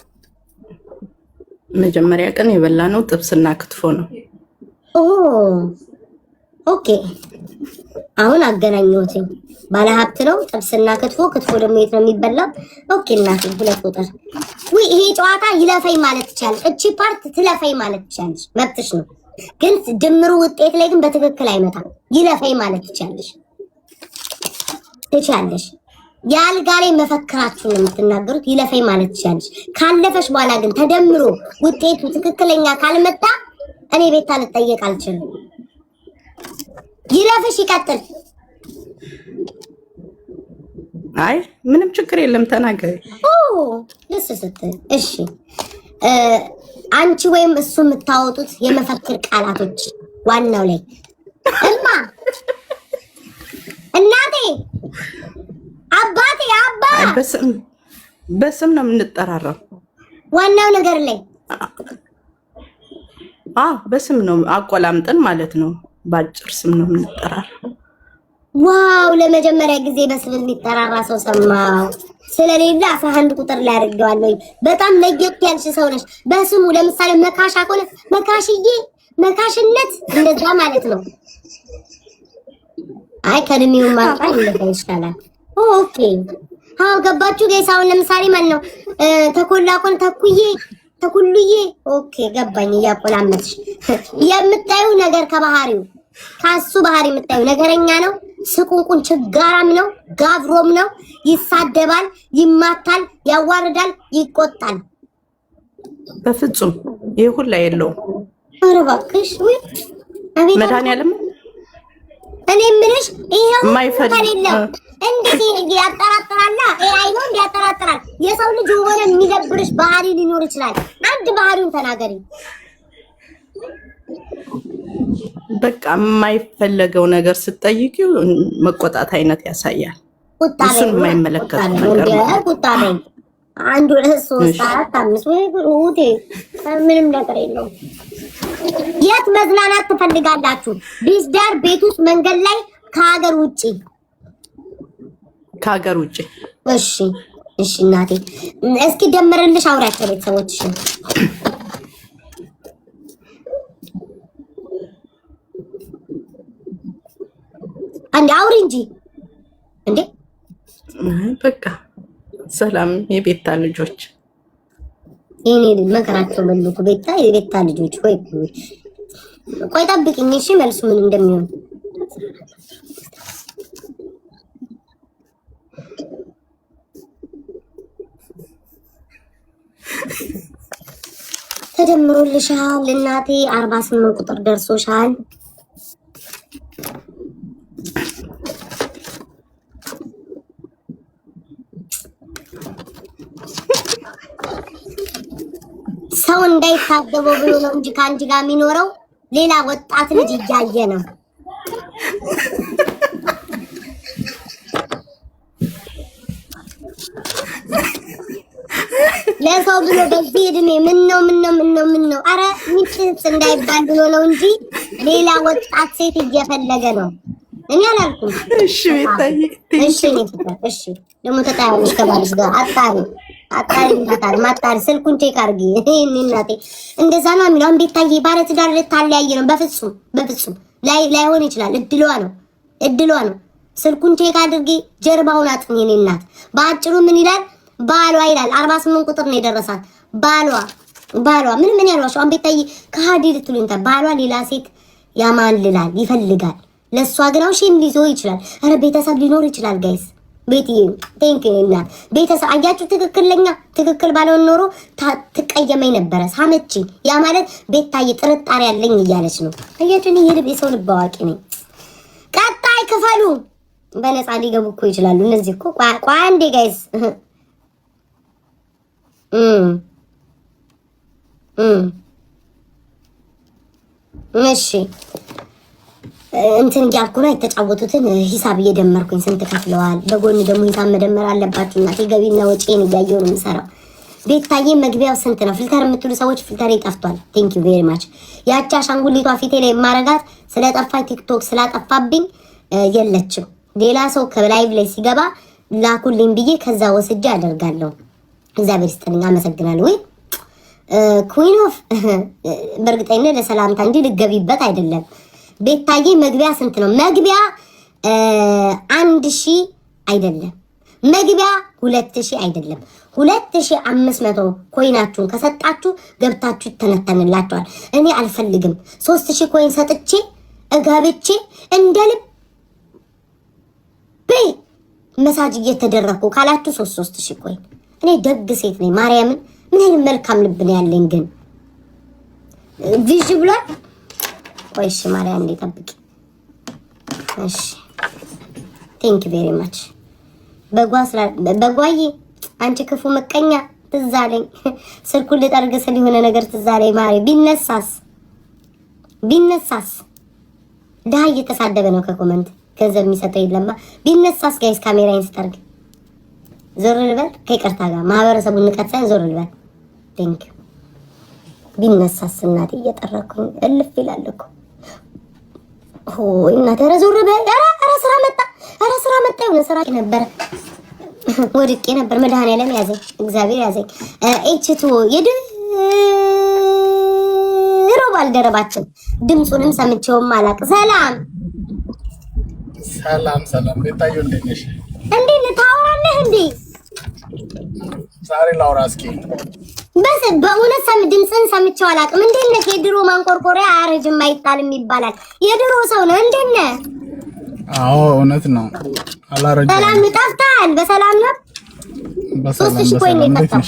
መጀመሪያ ቀን የበላነው ጥብስና ክትፎ ነው። ኦኬ አሁን አገናኘሁት። ባለሀብት ነው ጥብስና ክትፎ ደግሞ የት ነው የሚበላው? ኦኬ እናቴ 2 ቁጥር። ይሄ ጨዋታ ይለፈኝ ማለት ትችላለሽ። እቺ ፓርት ትለፈኝ ማለት ትችላለሽ፣ መብትሽ ነው። ግን ድምሩ ውጤት ላይ ግን በትክክል አይመጣም። ይለፈኝ ማለት ትችላለሽ። የአልጋ ላይ መፈክራችሁን የምትናገሩት ይለፈኝ ማለት ትችላለሽ። ካለፈሽ በኋላ ግን ተደምሮ ውጤቱ ትክክለኛ ካልመጣ እኔ ቤት ልጠየቅ አልችልም። ይለፍሽ ይቀጥል። አይ ምንም ችግር የለም ተናገሪ። ደስ ስትል እሺ። አንቺ ወይም እሱ የምታወጡት የመፈክር ቃላቶች ዋናው ላይ እናቴ፣ አባቴ፣ አባ በስም ነው የምንጠራራው። ዋናው ነገር ላይ በስም ነው አቆላምጠን ማለት ነው። ባጭር ስም ነው የምንጠራራው። ዋው! ለመጀመሪያ ጊዜ በስም የሚጠራራ ሰው ሰማው። ስለሌላ 11 ቁጥር ላይ አድርገዋለሁ። በጣም ለየት ያልሽ ሰው ነሽ። በስሙ ለምሳሌ መካሻ ከሆነ መካሽዬ፣ መካሽነት እንደዛ ማለት ነው። አይ ከድሜው ማጣ ይሻላል። ኦኬ ገባችሁ ጋይስ? አሁን ለምሳሌ ማን ነው ተኮላ ኮን ተኩሉዬ። ኦኬ ገባኝ። እያቆላመጥሽ የምታዩ ነገር ከባህሪው ካሱ ባህሪ የምታዩ ነገረኛ ነው፣ ስቁንቁን ችጋራም ነው፣ ጋብሮም ነው፣ ይሳደባል፣ ይማታል፣ ያዋርዳል፣ ይቆጣል። በፍጹም ይሄ ሁላ የለውም። ኧረ እባክሽ ወይ አቤት መድኃኒዓለም እኔ የምልሽ ይሄው ከሌለው እንዴት ያጠራጥራል? ኤአይ ነው እንዲያጠራጥራል። የሰው ልጅ የሆነ የሚደብርሽ ባህሪ ሊኖር ይችላል። አንድ ባህሪውን ተናገሪ። በቃ የማይፈለገው ነገር ስትጠይቂው መቆጣት አይነት ያሳያል። እሱን የማይመለከት ነገር ቁጣ ነኝ። 1 2 3 4 5 ወይ ሩቴ ምንም ነገር የለውም። የት መዝናናት ትፈልጋላችሁ? ቢዝዳር፣ ቤት ውስጥ፣ መንገድ ላይ፣ ከሀገር ውጪ? ከሀገር ውጭ። እሺ እሺ እናቴ እስኪ ደምርልሽ አውሪያቸው ቤተሰቦችሽ አንዴ አውሪ እንጂ እንዴ። በቃ ሰላም የቤታ ልጆች እኔ መከራቸው በሉት ቤታ የቤታ ልጆች ቆይ ጠብቂኝ እሺ መልሱ ምን እንደሚሆን ተደምሮልሻል እናቴ 48 ቁጥር ደርሶሻል። ሰው እንዳይታገበው ብሎ ነው እንጂ ካንቺ ጋር የሚኖረው ሌላ ወጣት ልጅ እያየ ነው። ለሰው ብሎ በዚህ እድሜ ምን ነው አረ ሚጥስ እንዳይባል ብሎ ነው እንጂ ሌላ ወጣት ሴት እየፈለገ ነው። እኔ አላልኩም። እሺ ቤታዬ እሺ እሺ ደግሞ ተጣጣምሽ ከባልሽ ጋር አጣሪ ማጣሪ ስልኩን ቼክ አድርጊ። እኔ እናቴ እንደዛ ነው የሚለው። ቤታዬ ባለ ትዳር ልታለያይ ነው። በፍጹም ላይሆን ይችላል። እድሏ ነው። ስልኩን ቼክ አድርጊ። ጀርባውን አጥኚ። እኔ እናት በአጭሩ ምን ይላል ባሏ ይላል 48 ቁጥር ነው የደረሳት። ባሏ ምን ያልዋሽ ቤታዬ ከሃዲ ልትሉኝ ባሏ ሌላ ሴት ያማልላል ይፈልጋል። ለሷ ግን አውሽም ሊዞ ይችላል። አረ ቤተሰብ ሊኖር ይችላል ጋይስ ቤትዬ ቴንክ ዩ እና ቤተሰብ አያችሁ ትክክል ባልሆን ኖሮ ትቀየመኝ ነበረ። ሳመቺ ያ ማለት ቤታዬ ጥርጣሬ ያለኝ እያለች ነው። አያችሁ እኔ የሰው ልብ አዋቂ ነኝ። ቀጣይ ክፈሉ በነፃ ሊገቡ እኮ ይችላሉ እነዚህ እኮ ቆይ አንዴ ጋይስ እሺ እንትን እያልኩ ነው የተጫወቱትን ሂሳብ እየደመርኩኝ ስንት ከፍለዋል። በጎን ደግሞ ሂሳብ መደመር አለባችሁ እናቴ። ገቢና ወጪን እያየሁ ነው የምሰራው። ቤታዬ መግቢያው ስንት ነው? ፊልተር የምትሉ ሰዎች ፊልተሬ ጠፍቷል። ቴንክ ዩ ቬሪ ማች። ያቺ አሻንጉሊቷ ፊቴ ላይ የማረጋት ስለጠፋኝ ቲክቶክ ስላጠፋብኝ የለችም። ሌላ ሰው ከላይቭ ላይ ሲገባ ላኩልኝ ብዬ ከዛ ወስጄ አደርጋለሁ። እግዚአብሔር ይስጥልኝ አመሰግናለሁ። ወይ ኩዊን ኦፍ በእርግጠኝነት ለሰላምታ እንጂ ልገቢበት አይደለም። ቤታዬ መግቢያ ስንት ነው? መግቢያ 1000 አይደለም። መግቢያ 2000 አይደለም። 2500 ኮይናችሁን ከሰጣችሁ ገብታችሁ ይተነተንላችኋል። እኔ አልፈልግም 3000 ኮይን ሰጥቼ እገብቼ እንደልብ መሳጅ እየተደረኩ ካላችሁ 3000 ኮይን። እኔ ደግ ሴት ነኝ ማርያምን። ምን አይነት መልካም ልብ ነው ያለኝ ግን ቪዥ ብሏል። ቆይ እሺ ማርያም እንዴ ጠብቂ እሺ ቴንክ ዩ ቬሪ ማች። በጓዬ አንቺ ክፉ መቀኛ ትዝ አለኝ። ስልኩን ልጠርግ ስል የሆነ ነገር ትዝ አለኝ ማሪ። ቢነሳስ ዳህ እየተሳደበ ነው ከኮመንት ገንዘብ የሚሰጠው የለማ። ቢነሳስ ጋይስ ካሜራዬን ስጠርግ ዞር ልበል ከይቅርታ ጋር ማህበረሰቡን ንቀት ዞር ልበል። ቴንክ ዩ ቢነሳስ እናቴ እየጠረኩኝ እልፍ ይላል እኮ ሆይ እናቴ። ኧረ ዞር በል። ኧረ ስራ መጣ የሆነ ስራ ነበር ወድቄ ነበር። መድኃኒዓለም ያዘኝ እግዚአብሔር ያዘኝ። ኤችቱ የድሮ ባልደረባችን ድምፁንም ሰምቼውም አላቅ። ሰላም ቤታዬ እንዴት ነሽ? እንዴት ታወራለህ እንዴ? ዛሬ ላውራ እስኪ። በእውነት ድምፅን ሰምቼው አላቅም። እንዴት ነህ? የድሮ ማንቆርቆሪያ አያረጅም አይጣልም ይባላል። የድሮ ሰው ነው። እንዴት ነህ? አዎ እውነት ነው። አላረጅም። ሰላም ጠፍተሃል። በሰላም ነው? በሰላም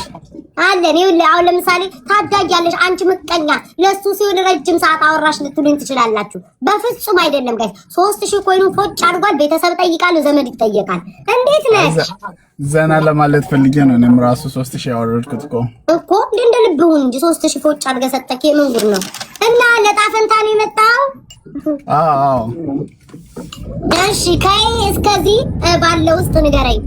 አለን። ይኸውልህ አሁን ለምሳሌ ታዳጊያለሽ አንቺ ምቀኛ። ለሱ ሲሆን ረጅም ሰዓት አወራሽ ልትሉኝ ትችላላችሁ። በፍጹም አይደለም ጋይስ። 3000 ኮይኑን ፎጭ አድርጓል። ቤተሰብ ጠይቃለሁ፣ ዘመድ ይጠየቃል። እንዴት ነህ? ዘና ለማለት ፈልጌ ነው። እኔም ራሱ 3000 ያወረድኩት እኮ እንደ ልብሁን እንጂ 3000 ፎጭ አድርገህ ሰጠክ። የምን ጉድ ነው? እና ለጣፈንታ ነው የመጣው? አዎ እሺ ከይ እስከዚህ ባለው ውስጥ ንገረኝ።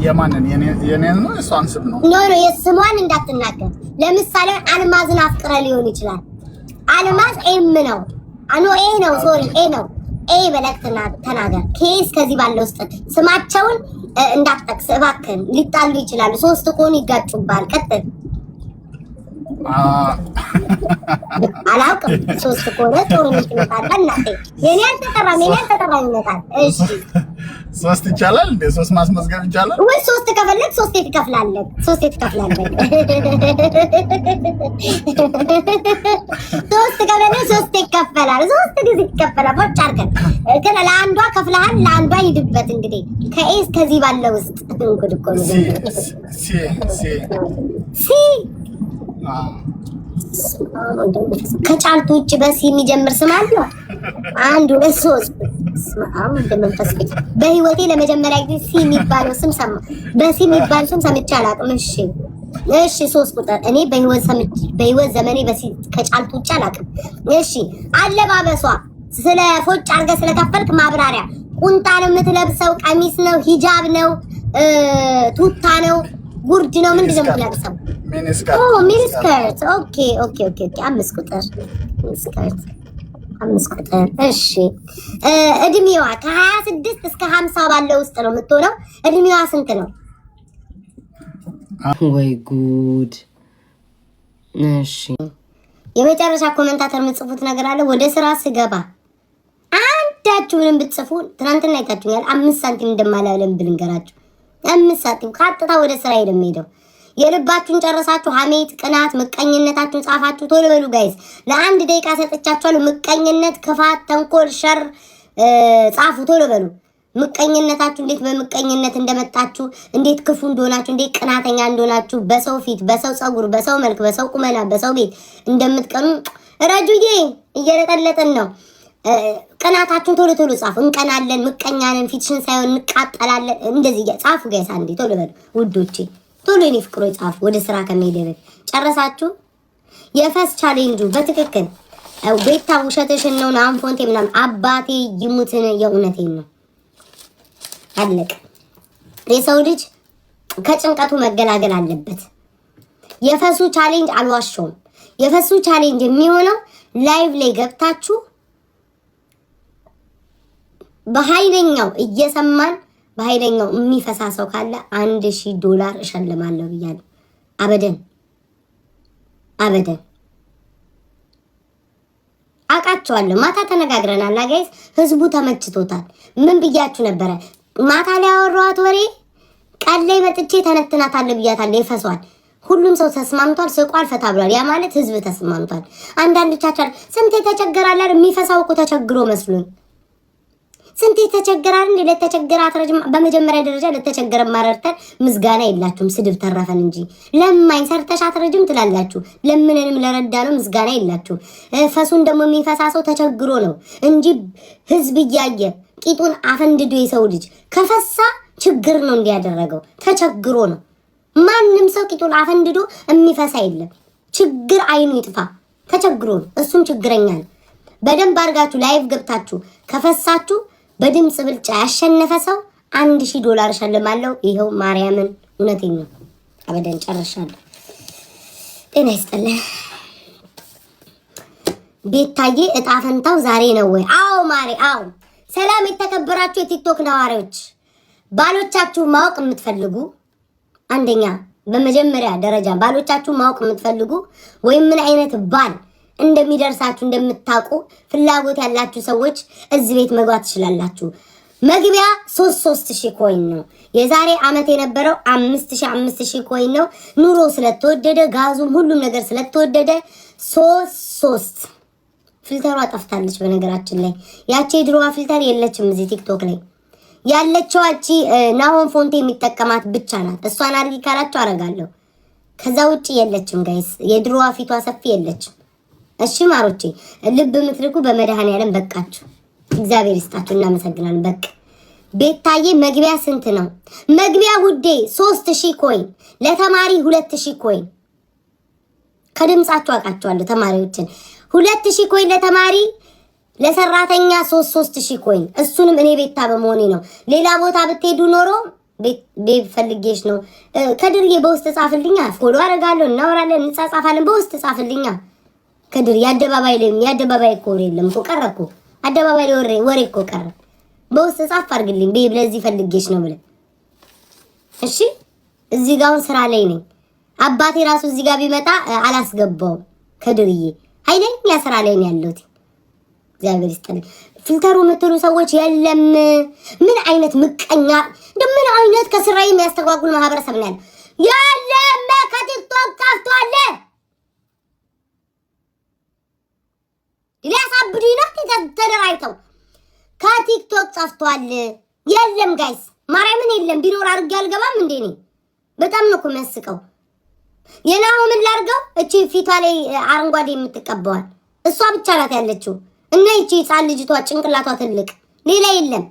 የማንን የኔን ነው? እሷን ስም ነው? ኖ የስሟን እንዳትናገር። ለምሳሌ አልማዝን አፍቅረ ሊሆን ይችላል። አልማዝ ኤም ነው። አኖ ኤ ነው። ሶሪ ኤ ነው። ኤ በለክ ተናገር። ኬስ ከዚህ ባለው ውስጥ ስማቸውን እንዳትጠቅስ እባክህን፣ ሊጣሉ ይችላሉ። 3 ከሆኑ ይጋጩባል። ቀጥል። አላውቅም 3 ከሆነ ጦርነት ይመጣል። እናቴ የኔ አልተጠራም ይመጣል። እሺ 3 ይቻላል እንዴ? 3 ማስመዝገብ ይቻላል ወይ? 3 ከፈለክ 3 ትከፍላለህ። 3 ትከፍላለህ። 3 ከፈለክ 3 ይከፈላል። 3 ጊዜ ይከፈላል። ወጭ አድርገን ግን ለአንዷ ከፍለሃል፣ ለአንዷ ሂድበት። እንግዲህ ከኤስ ከዚህ ባለው ውስጥ እንግዲህ እኮ ነው ሲ ከጫልቱ ውጭ በሲ የሚጀምር ስም አለ? 1 2 3 በህይወቴ ለመጀመሪያ ጊዜ ሲ የሚባለው ስም ሰማ። በሲ የሚባል ስም ሰምቼ አላውቅም። እሺ 3 ቁጥር እኔ በህይወት ዘመኔ በሲ ከጫልቱ ውጭ አላውቅም። እሺ አለባበሷ ስለ ፎጭ አድርገህ ስለከፈልክ ማብራሪያ። ቁንጣ ነው የምትለብሰው? ቀሚስ ነው? ሂጃብ ነው? ቱታ ነው? ጉርድ ነው? ምንድን ነው የምትለብሰው? ሚኒስከርት። ኦኬ 5 ቁጥር ሚኒስከርት 5 ቁጥር። እሺ እድሜዋ ከ26 እስከ 50 ባለው ውስጥ ነው የምትሆነው። እድሜዋ ስንት ነው? ወይ ጉድ። እሺ የመጨረሻ ኮሜንታተር የምትጽፉት ነገር አለ? ወደ ስራ ስገባ አንዳችሁንም ብትጽፉ ትናንትና አይታችሁኛል። 5 ሳንቲም እንደማላለም ብልንገራችሁ። 5 ሳንቲም ቀጥታ ወደ ስራ ሄደው የልባችሁን ጨረሳችሁ። ሐሜት፣ ቅናት፣ ምቀኝነታችሁን ጻፋችሁ። ቶሎ በሉ ጋይስ፣ ለ1 ደቂቃ ሰጥቻችኋለሁ። ምቀኝነት፣ ክፋት፣ ተንኮል፣ ሸር ጻፉ። ቶሎ በሉ። ምቀኝነታችሁ እንዴት በምቀኝነት እንደመጣችሁ፣ እንዴት ክፉ እንደሆናችሁ፣ እንዴት ቅናተኛ እንደሆናችሁ፣ በሰው ፊት፣ በሰው ጸጉር፣ በሰው መልክ፣ በሰው ቁመና፣ በሰው ቤት እንደምትቀኑ ረጁዬ እየለጠለጥን ነው። ቅናታችሁን ቶሎ ጻፉ። እንቀናለን፣ ምቀኛንን፣ ፊትሽን ሳይሆን እንቃጠላለን። እንደዚህ ጻፉ ጋይስ። አንዴ ቶሎ በሉ ውዶቼ፣ ቶሎ የኔ ፍቅሮች ጻፉ። ወደ ስራ ከመሄድ በፊት ጨረሳችሁ? የፈስ ቻሌንጁ በትክክል ቤታ ውሸትሽን ነው ናንፎንቴ ምናምን አባቴ ይሙትን የእውነቴን ነው። አለቀ። የሰው ልጅ ከጭንቀቱ መገላገል አለበት። የፈሱ ቻሌንጅ አልዋሸውም። የፈሱ ቻሌንጅ የሚሆነው ላይቭ ላይ ገብታችሁ በኃይለኛው እየሰማን በኃይለኛው የሚፈሳ ሰው ካለ $1000 እሸልማለሁ ብያለሁ። አበደን አቃቸዋለሁ። ማታ ተነጋግረናል ጋይስ። ህዝቡ ተመችቶታል። ምን ብያችሁ ነበረ? ማታ ላይ ያወራኋት ወሬ ቀን ላይ መጥቼ ተነትናታለሁ ብያታለሁ። ይፈሷል። ሁሉም ሰው ተስማምቷል፣ ስቋል፣ ፈታ ብሏል። ያ ማለት ህዝብ ተስማምቷል። አንዳንዶቻችሁ ስንት ተቸገራለ? የሚፈሳው እኮ ተቸግሮ መስሎኝ። ስንት ተቸገራል እንዴ? ለተቸገረ አትረጅም። በመጀመሪያ ደረጃ ለተቸገረ ማረርተን ምስጋና የላችሁም፣ ስድብ ተረፈን እንጂ ለማኝ ሰርተሽ አትረጅም ትላላችሁ። ለምንንም ለረዳ ነው ምስጋና የላችሁ። ፈሱን ደግሞ የሚፈሳሰው ተቸግሮ ነው እንጂ ህዝብ እያየ ቂጡን አፈንድዶ የሰው ልጅ ከፈሳ ችግር ነው እንዲያደረገው ተቸግሮ ነው። ማንም ሰው ቂጡን አፈንድዶ የሚፈሳ የለም። ችግር አይኑ ይጥፋ፣ ተቸግሮ ነው። እሱም ችግረኛ ነው። በደንብ አድርጋችሁ ላይቭ ገብታችሁ ከፈሳችሁ በድምጽ ብልጫ ያሸነፈ ሰው $1000 እሸልማለሁ። ይሄው ማርያምን እውነቴን ነው። አበደን ጨርሻለሁ። ጤና ይስጥልኝ። ቤታዬ እጣ ፈንታው ዛሬ ነው ወይ? አዎ ማሪ፣ አዎ። ሰላም የተከበራችሁ የቲክቶክ ነዋሪዎች፣ ባሎቻችሁ ማወቅ የምትፈልጉ አንደኛ በመጀመሪያ ደረጃ ባሎቻችሁ ማወቅ የምትፈልጉ ወይም ምን አይነት ባል እንደሚደርሳችሁ እንደምታውቁ ፍላጎት ያላችሁ ሰዎች እዚህ ቤት መግባት ትችላላችሁ። መግቢያ 3000 ኮይን ነው። የዛሬ አመት የነበረው 5000 ኮይን ነው። ኑሮ ስለተወደደ ጋዙም ሁሉም ነገር ስለተወደደ 3 ፊልተሯ ጠፍታለች። በነገራችን ላይ ያቺ የድሮዋ ፊልተር የለችም እዚህ ቲክቶክ ላይ ያለችው አቺ ናሆም ፎንቴ የሚጠቀማት ብቻ ናት። እሷን አድርጊ ካላችሁ አረጋለሁ። ከዛ ውጪ የለችም ጋይስ። የድሮዋ ፊቷ ሰፊ የለችም። እሺ ማሮቼ ልብ ምትልኩ በመድኃኔዓለም በቃችሁ። እግዚአብሔር ይስጣችሁ። እናመሰግናለን። በቃ ቤታዬ መግቢያ ስንት ነው? መግቢያ ውዴ 3000 ኮይን፣ ለተማሪ 2000 ኮይን። ከድምጻችሁ አውቃችኋለሁ ተማሪዎችን። 2000 ኮይን ለተማሪ፣ ለሰራተኛ 3000 ኮይን። እሱንም እኔ ቤታ በመሆኔ ነው። ሌላ ቦታ ብትሄዱ ኖሮ ቤት ፈልጌሽ ነው። ከድርዬ በውስጥ ጻፍልኛ፣ ፎሎ አደርጋለሁ፣ እናወራለን፣ እንጻጻፋለን። በውስጥ ጻፍልኛ ከድር። የአደባባይ ላይ የአደባባይ ኮር የለም እኮ ቀረኩ። አደባባይ ወሬ እኮ ቀረ። በውስጥ ጻፍ አድርግልኝ ቤብ ለዚህ ፈልጌሽ ነው ብለህ እሺ። እዚህ ጋር ስራ ላይ ነኝ። አባቴ ራሱ እዚህ ጋር ቢመጣ አላስገባውም። ከድርዬ ኃይለኛ ስራ ላይ ነው ያለሁት። እግዚአብሔር ይስጥልኝ። ፊልተሩ የምትሉ ሰዎች የለም። ምን አይነት ምቀኛ ምን አይነት ከስራዬ የሚያስተጓጉል ማህበረሰብ ነው ያለው? የለም ከቲክቶክ ጠፍቷል። ሊያሳብዱኝ ነው ተደራጅተው። ከቲክቶክ ጠፍቷል። የለም ጋይስ ማርያምን የለም። ቢኖር አድርጌ አልገባም እንዴ ነኝ። በጣም ነው እኮ የሚያስቀው። የናሆምን ላርገው እቺ ፊቷ ላይ አረንጓዴ የምትቀበዋል እሷ ብቻ ናት ያለችው። እና እቺ ህፃን ልጅቷ ጭንቅላቷ ትልቅ። ሌላ የለም።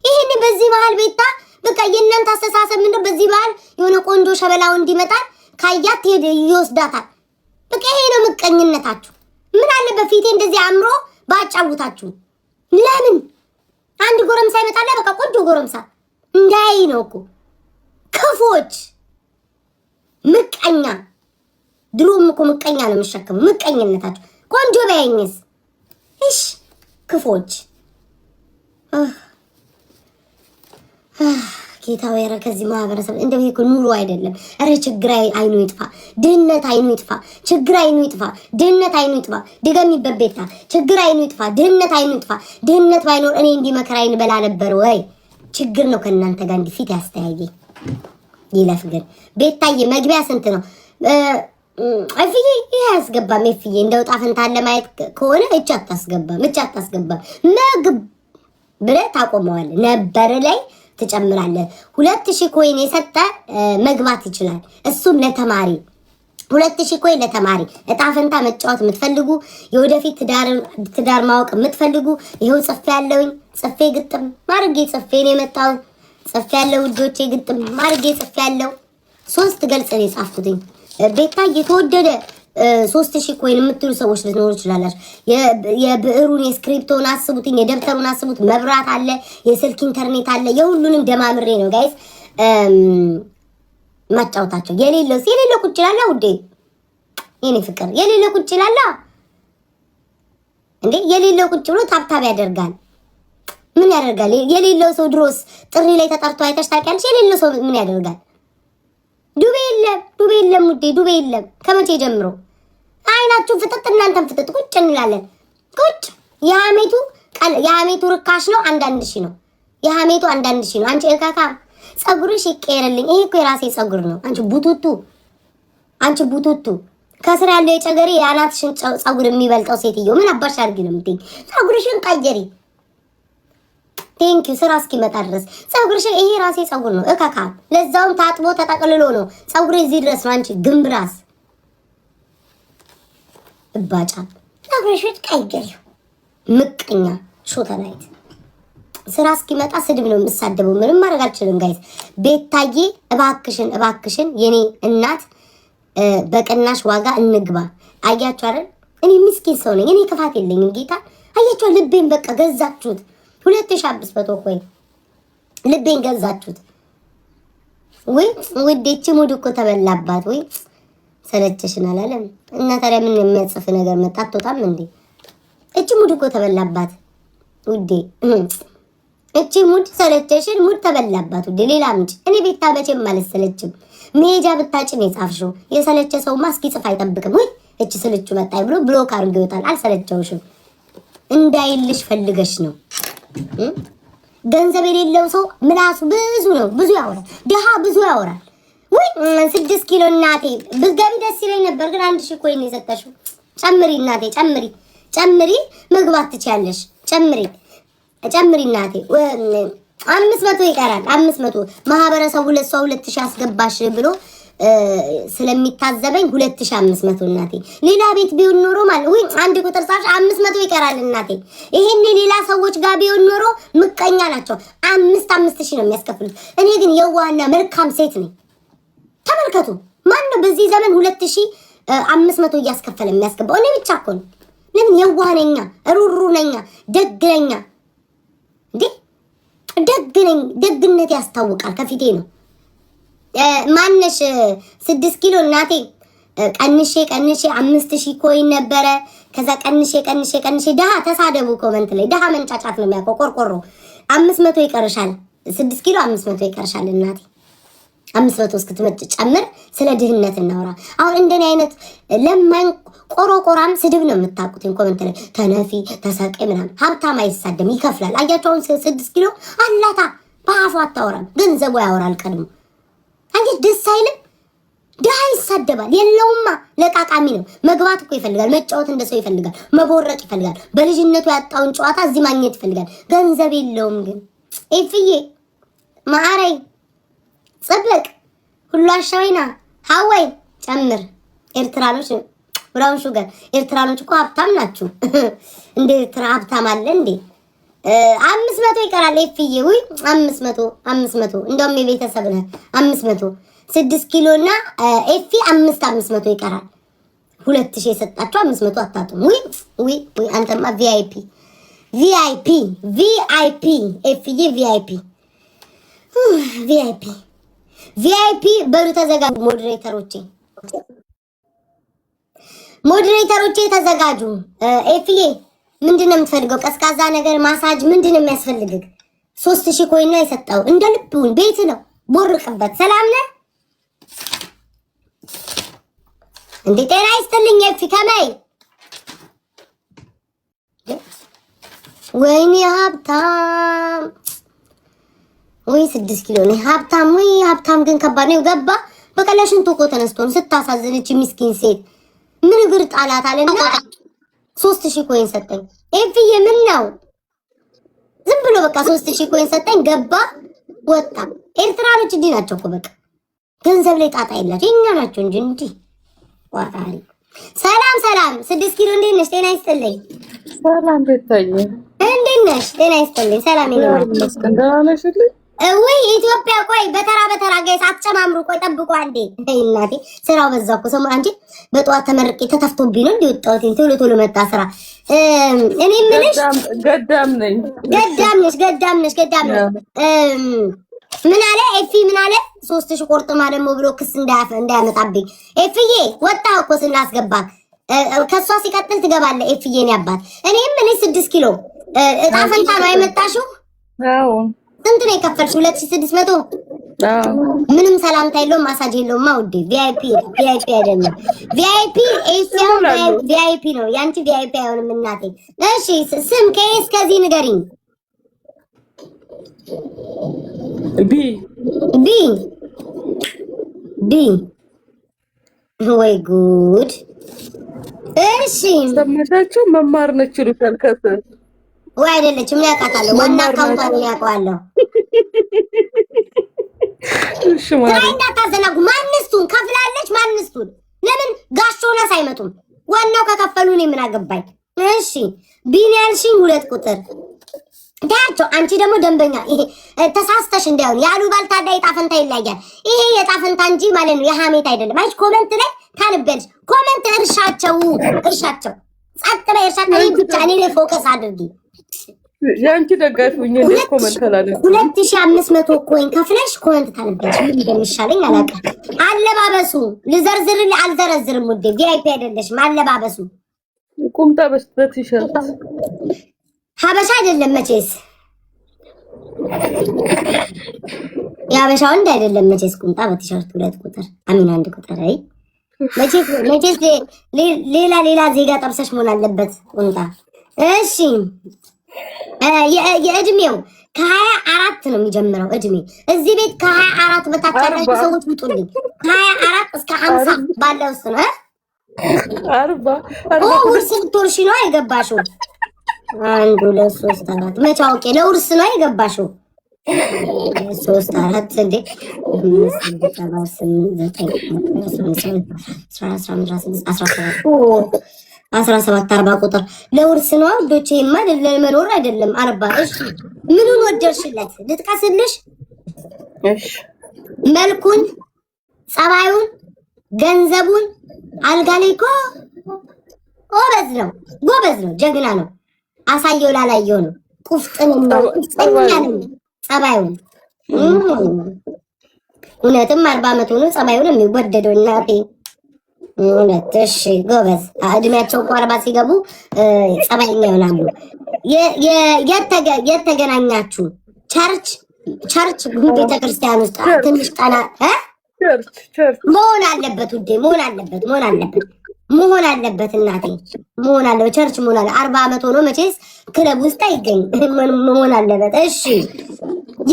ይሄን በዚህ መሀል ቤታ በቃ የእናንተ አስተሳሰብ ምንድነው? በዚህ መሀል የሆነ ቆንጆ ሸበላው እንዲመጣ ካያት ሄደ ይወስዳታል። በቃ ይሄ ነው ምቀኝነታችሁ። ምን አለ በፊቴ እንደዚህ አምሮ ባጫውታችሁ። ለምን አንድ ጎረምሳ ይመጣል? በቃ ቆንጆ ጎረምሳ እንዳይ ነው እኮ ክፎች ምቀኛ። ድሮም እኮ ምቀኛ ነው የምሸከመው። ምቀኝነታችሁ ቆንጆ ባይኝስ እሺ ክፎች ጌታው ያረ ከዚህ ማህበረሰብ እንደው ይሄ ኑሮ አይደለም። አረ ችግር አይኑ ይጥፋ፣ ድህነት አይኑ ይጥፋ፣ ችግር አይኑ ይጥፋ፣ ድህነት አይኑ ይጥፋ። ድገሚበት ቤታ፣ ችግር አይኑ ይጥፋ፣ ድህነት አይኑ ይጥፋ። ድህነት ባይኖር እኔ እንዲህ መከራ ይንበላ ነበር ወይ? ችግር ነው ከእናንተ ጋር እንዲህ ፊት ያስተያየኝ። ይለፍ ግን ቤታዬ መግቢያ ስንት ነው? እፍዬ ይሄ አያስገባም። እፍዬ እንደው ጣፈንታን ለማየት ከሆነ እቻ አታስገባም። ምግብ ብለህ ታቆመዋለህ። ነበር ላይ ትጨምራለህ። 2000 ኮይን የሰጠ መግባት ይችላል። እሱም ለተማሪ 2000 ኮይን ለተማሪ እጣ ፈንታ መጫወት የምትፈልጉ የወደፊት ትዳር ማወቅ የምትፈልጉ ይሄው ጽፌ ያለውኝ ጽፌ ግጥም ማርጌ ጽፌ ነው የመጣው። ጽፌ ያለው ውዶቼ ግጥም ማርጌ ጽፌ ያለው 3 ገልጽ ነው የጻፍኩትኝ። ቤታ የተወደደ 3000 ኮይን የምትሉ ሰዎች ልትኖሩ ይችላላችሁ። የብዕሩን የስክሪፕቶን አስቡትኝ፣ የደብተሩን አስቡት። መብራት አለ፣ የስልክ ኢንተርኔት አለ። የሁሉንም ደማምሬ ነው ጋይስ ማጫወታቸው። የሌለው ቁጭ ይላል ውዴ፣ የኔ ፍቅር የሌለው ቁጭ ይላል እንዴ። የሌለው ቁጭ ብሎ ታብታብ ያደርጋል። ምን ያደርጋል? የሌለው ሰው ድሮስ ጥሪ ላይ ተጠርቶ አይተሽ ታውቂያለሽ? የሌለው ሰው ምን ያደርጋል? ዱቤ የለም ውዴ፣ ዱቤ የለም። ከመቼ ጀምሮ አይናችሁ ፍጥጥ እናንተም ፍጥጥ ቁጭ እንላለን። ቁጭ የሐሜቱ ርካሽ ነው። አንዳንድ ሺህ ነው የሐሜቱ፣ አንዳንድ ሺህ ነው። አንቺ እካካ ጸጉርሽ ይቀየርልኝ። ይሄ እኮ የራሴ ጸጉር ነው። አንቺ ቡቱቱ ከስር ያለው የጨገሬ የአናትሽን ጸጉር የሚበልጠው ሴትዮ ምን አባሽ አድርጊ ነው የምትይኝ? ጸጉርሽን ቀየሪ። ቴንኪው ስራ እስኪመጣ ድረስ ጸጉርሽን፣ ይሄ ራሴ ጸጉር ነው እካካ። ለዛውም ታጥቦ ተጠቅልሎ ነው ጸጉሬ እዚህ ድረስ ነው። አንቺ ግንብራስ እባጫ ጸጉርሽን ቀይሪ። ምቀኛ ሾተላይት ስራ እስኪመጣ ስድብ ነው የምሳደበው። ምንም ማድረግ አልችልም ጋይስ። ቤታዬ እባክሽን የኔ እናት በቅናሽ ዋጋ እንግባ። አያችሁ አይደል? እኔ ምስኪን ሰው ነኝ። እኔ ክፋት የለኝም ጌታ። አያችሁ ልቤን በቃ ገዛችሁት። 2500 ኮይን ልቤን ገዛችሁት። ወይ ውዴች ሙድ እኮ ተበላባት። ወይ ሰለቸሽን አላለም እና ታዲያ ምን የሚያጽፍ ነገር መጣ? አትወጣም እንዴ? እቺ ሙድ እኮ ተበላባት ውዴ። እቺ ሙድ ሰለቸሽን፣ ሙድ ተበላባት ውዴ። ሌላ ምንጭ እኔ ቤታ መቼም አልሰለችም። ሜጃ ብታጭን የጻፍሽው የሰለቸ ሰውማ እስኪ ጽፍ አይጠብቅም። ወይ እቺ ስልቹ መጣይ ብሎ ብሎክ አድርጎ ይወጣል። አልሰለቸውሽም እንዳይልሽ ፈልገሽ ነው። ገንዘብ የሌለው ሰው ምላሱ ብዙ ነው፣ ብዙ ያወራል። ደሃ ብዙ ያወራል። ወይ 6 ኪሎ እናቴ ብትገቢ ደስ ይለኝ ነበር፣ ግን 1000 ኮይን የሰጠሽው። ጨምሪ እናቴ ጨምሪ፣ መግባት ትችያለሽ። ጨምሪ እናቴ 500 ይቀራል። 500 ማህበረሰቡ ለሷ 2000 አስገባሽ ብሎ ስለሚታዘበኝ 2500 እናቴ። ሌላ ቤት ቢሆን ኖሮ ማለት ወይ አንድ ቁጥር ጻፍ 500 ይቀራል እናቴ። ይሄን ሌላ ሰዎች ጋር ቢሆን ኖሮ ምቀኛ ናቸው። 5000 ነው የሚያስከፍሉት። እኔ ግን የዋህና መልካም ሴት ነኝ። ተመልከቱ፣ ማን ነው በዚህ ዘመን 2500 እያስከፈለ የሚያስገባው? እኔ ብቻ እኮ ነው። ለምን የዋህ ነኝ፣ ሩሩ ነኝ፣ ደግ ነኝ። ደግነት ያስታውቃል። ከፊቴ ነው። ማነሽ 6 ኪሎ እናቴ ቀንሼ 5000 ኮይን ነበረ። ከዛ ቀንሼ ደሃ ተሳደቡ ኮመንት ላይ ደሃ መንጫጫት ነው የሚያውቀው ቆርቆሮ 500 ይቀርሻል 6 ኪሎ 500 ይቀርሻል እናቴ 500 እስክትመጭ ጨምር ስለ ድህነት እናወራ። አሁን እንደኔ አይነት ለማን ቆሮቆራም ስድብ ነው የምታውቁት ኮመንት ላይ ተነፊ ተሰቀ ምናምን ሀብታም አይሳደም ይከፍላል። አያቸው 6 ኪሎ አላታ በአፉ አታወራም ገንዘቡ ያወራል ቀድሞ አንቺ ደስ አይልም። ደሃ ይሳደባል የለውማ ለቃቃሚ ነው። መግባት እኮ ይፈልጋል መጫወት እንደሰው ይፈልጋል መቦረቅ ይፈልጋል በልጅነቱ ያጣውን ጨዋታ እዚህ ማግኘት ይፈልጋል ገንዘብ የለውም። ግን ኤፍዬ ማአራይ ጽብቅ ሁሉ አሻዊና ሀዋይ ጨምር ኤርትራኖች ብራውን ሹገር ኤርትራኖች እኮ ሀብታም ናችሁ እንዴ ኤርትራ ሀብታም አለ እንዴ 500 ይቀራል ኤፍዬ ወይ 500 እንደውም የቤተሰብ ነህ 500 6 ኪሎ እና ኤፊ 500 ይቀራል 2000 የሰጣችሁ 500 አታጡም ወይ አንተማ ቪአይፒ ኤፍዬ ቪአይፒ በሉ ተዘጋጁ ሞዴሬተሮቼ ተዘጋጁ። ኤፍዬ ምንድነው የምትፈልገው? ቀዝቃዛ ነገር ማሳጅ ምንድነው የሚያስፈልግህ? 3000 ኮይን ነው የሰጣው እንደ ልብውን ቤት ነው ቦርቅበት። ሰላም ነህ እንዴ? ጤና ይስጥልኝ ኤፊ ከመይ ወይኔ ሀብታም ወይ 6 ኪሎ ነው ሀብታም ግን ከባድ ነው። ገባ በቀለሽን ቶኮ ተነስቶን ስታሳዝነች ምስኪን ሴት ምን እግር ጣላት አለና 3000 ኮይን ሰጠኝ። ኤፍዬ ምን ነው ዝም ብሎ በቃ 3000 ኮይን ሰጠኝ ገባ ወጣ። ኤርትራኖች እንዲህ ናቸው እኮ በቃ ገንዘብ ላይ ጣጣ የላቸው የኛ ናቸው እንጂ ዋታሪ። ሰላም 6 ኪሎ እንዴት ነሽ? ጤና ይስጥልኝ። ሰላም ቤታዬ እንዴት ነሽ? ጤና ይስጥልኝ። ሰላም ይለኛል ወይ ኢትዮጵያ። ቆይ በተራ ጋይስ አትጨማምሩ። ቆይ ጠብቁ አንዴ። እናቴ ስራው በዛ እኮ ሰሞኑን አንቺ በጠዋት ተመርቄ ተተፍቶብኝ ነው እንዲወጣሁት ቶሎ መጣ ስራ። እኔ ምንሽ ገዳም ነኝ። ገዳም ነሽ። ምን አለ ኤፊ ምን አለ 3000 ቆርጥማ ደግሞ ብሎ ክስ እንዳያመጣብኝ። ኤፊዬ ወጣሁ እኮ ስናስገባ ከሷ ሲቀጥል ትገባለህ ኤፊዬ ነው ያባት። እኔ 6 ኪሎ እጣ ፈንታ ነው አይመጣሽው? አዎ ስንት ነው የከፈልሽው? 2600። አዎ ምንም ሰላምታ የለውም ማሳጅ የለውም። ማውዴ ቪአይፒ አይደለም ቪአይፒ ቪአይፒ ነው ያንቺ ቪአይፒ አይሆንም እናቴ። እሺ ስም ከኤስ ከዚህ ንገሪኝ። ቢ ወይ ጉድ። እሺ ሰማሻችሁ? መማር ነች ይሉታል ከስር ወይ አይደለችም? ምን ያውቃታለሁ? ዋና አካውንታን ያውቀዋለሁ። እሺ ማለት እንዳታዘናጉ። ማንስቱን ከፍላለች። ማንስቱን ለምን ጋሾናስ አይመጡም? ዋናው ከከፈሉ እኔ ምን አገባኝ? እሺ ቢን ያልሽኝ 2 ቁጥር ዳቸው። አንቺ ደግሞ ደንበኛ ይሄ ተሳስተሽ እንዳይሆን ያሉ ባልታዳ የጣፈንታ ይለያል። ይሄ የጣፈንታ እንጂ ማለት ነው የሐሜት አይደለም። አይሽ ኮሜንት ላይ ታንበልሽ። ኮሜንት እርሻቸው ጸጥ በይ። እርሻቸው ብቻ እኔ ላይ ፎከስ አድርጊ። ያንቺ ደጋፊ ሆኜ እንደ ኮሜንት አላለ 2500 ኮይን ከፍለሽ ኮሜንት ታንበልሽ። ምን እንደሚሻለኝ አላውቅም። አለባበሱ ልዘርዝርልኝ አልዘረዝርም ውዴ። ቪአይፒ አይደለሽም። አለባበሱ ቁምጣ በቲሸርት ሀበሻ አይደለም መቼስ የሀበሻው እንደ አይደለም መቼስ ቁምጣ በቲሸርት 2 ቁጥር አሚን 1 ቁጥር አይ መቼስ ሌላ ዜጋ ጠብሰሽ መሆን አለበት ቁምጣ። እሺ የእድሜው ከ24 ነው የሚጀምረው እድሜ። እዚህ ቤት ከ24 በታች ያላችሁ ሰዎች ውጡልኝ። ከ24 እስከ 50 ባለው ውስጥ ነው 40 ውርስ ልትወርሺ ነው አይገባሽው? 1 2 3 4 መቼ አውቄ ለውርስ ነው የገባሽው? 3 4 እንዴ 17 40 ቁጥር ለውርስ ነው ወዶቼ። ማለት ለመኖር አይደለም 40። እሺ ምኑን ወደርሽለት ልጥቀስልሽ? እሺ መልኩን፣ ጸባዩን፣ ገንዘቡን አልጋ ላይ እኮ ጎበዝ ነው ጀግና ነው። አሳየው ላላየው ነው። ቁፍጥን ነው ጸባዩን እውነትም 40 ዓመት ሆኖ ጸባዩን የሚወደደው እናቴ ሁለት። እሺ ጎበዝ። እድሜያቸው 40 ሲገቡ ጸባይኛ ይሆናሉ። የት ተገናኛችሁ? ቸርች ቤተክርስቲያን ውስጥ ትንሽ ቀና ቸርች መሆን አለበት ውዴ፣ መሆን አለበት እናቴ፣ መሆን አለበት። ቸርች መሆን አለ 40 ዓመት ሆኖ መቼስ ክለብ ውስጥ አይገኝ መሆን አለበት። እሺ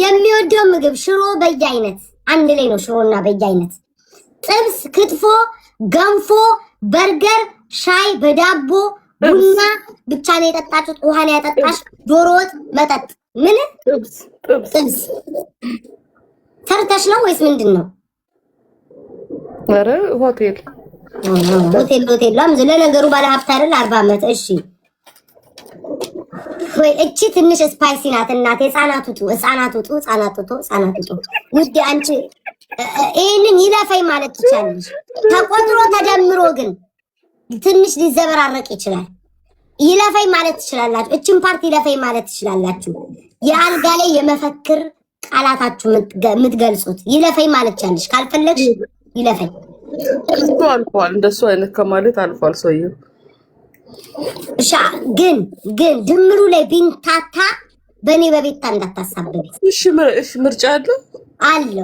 የሚወደው ምግብ ሽሮ በየአይነት አንድ ላይ ነው። ሽሮና በየአይነት፣ ጥብስ፣ ክትፎ፣ ገንፎ፣ በርገር፣ ሻይ በዳቦ ቡና ብቻ ነው የጠጣችሁት? ውሃ ነው ያጠጣሽ? ዶሮ ወጥ፣ መጠጥ ምን? ጥብስ ሰርተሽ ነው ወይስ ምንድን ነው? ኧረ ሆቴል ለነገሩ ባለ ሀብት አይደል? 40 ዓመት። እሺ ወይ እቺ ትንሽ ስፓይሲ ናት እናቴ። ህፃናት ውጡ ውዴ። አንቺ ይሄንን ይለፈኝ ማለት ትችላለሽ። ተቆጥሮ ተደምሮ ግን ትንሽ ሊዘበራረቅ ይችላል። ይለፈኝ ማለት ትችላላችሁ። እቺን ፓርቲ ይለፈኝ ማለት ትችላላችሁ። የአልጋ ላይ የመፈክር ቃላታችሁ የምትገልጹት ይለፈኝ ማለት ትችላለሽ። ካልፈለግሽ ይለፈኝ እሱ አልፏል። እንደሱ አይነት ከማለት አልፏል ሰውዬው። እሺ ግን ድምሩ ላይ ቢንታታ በኔ በቤታ እንዳታሳብብ። እሺ ምርጫ አለ።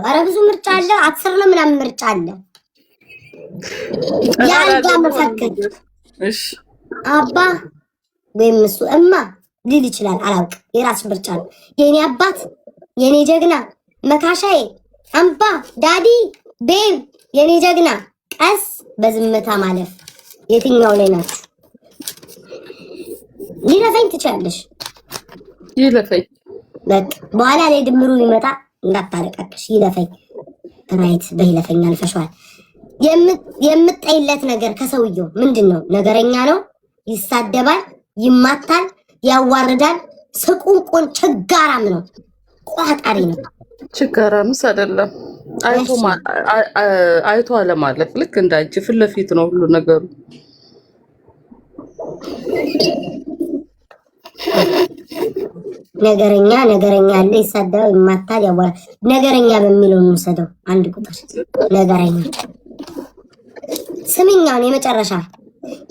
ኧረ ብዙ ምርጫ አለ። 10 ነው ምናምን ምርጫ አለ። የአልጋ መፈክር እሺ አባ ወይም እሱ እማ ሊል ይችላል። አላውቅም። የራስ ምርጫ ነው። የኔ አባት፣ የኔ ጀግና፣ መካሻዬ፣ አምባ፣ ዳዲ፣ ቤብ፣ የኔ ጀግና። ቀስ በዝምታ ማለፍ። የትኛው ላይ ናችሁ? ይለፈኝ ትችላለሽ። ይለፈኝ በቃ በኋላ ላይ ድምሩ ይመጣ እንዳታረቃቅሽ። ይለፈኝ ራይት በይለፈኝ አልፈሽዋል። የምትጠይለት ነገር ከሰውየው ምንድነው? ነገረኛ ነው፣ ይሳደባል፣ ይማታል፣ ያዋርዳል፣ ስቁንቁን ችጋራም ነው፣ ቋጣሪ ነው። ችጋራምስ አይደለም። አይቶ አለማለፍ ልክ እንዳንቺ ፊት ለፊት ነው ሁሉ ነገሩ። ነገረኛ አለ፣ ይሳደባል፣ ይማታል፣ ያዋርዳል። ነገረኛ በሚለው እንውሰደው። አንድ ቁጥር ነገረኛ። ስሚኛውን የመጨረሻ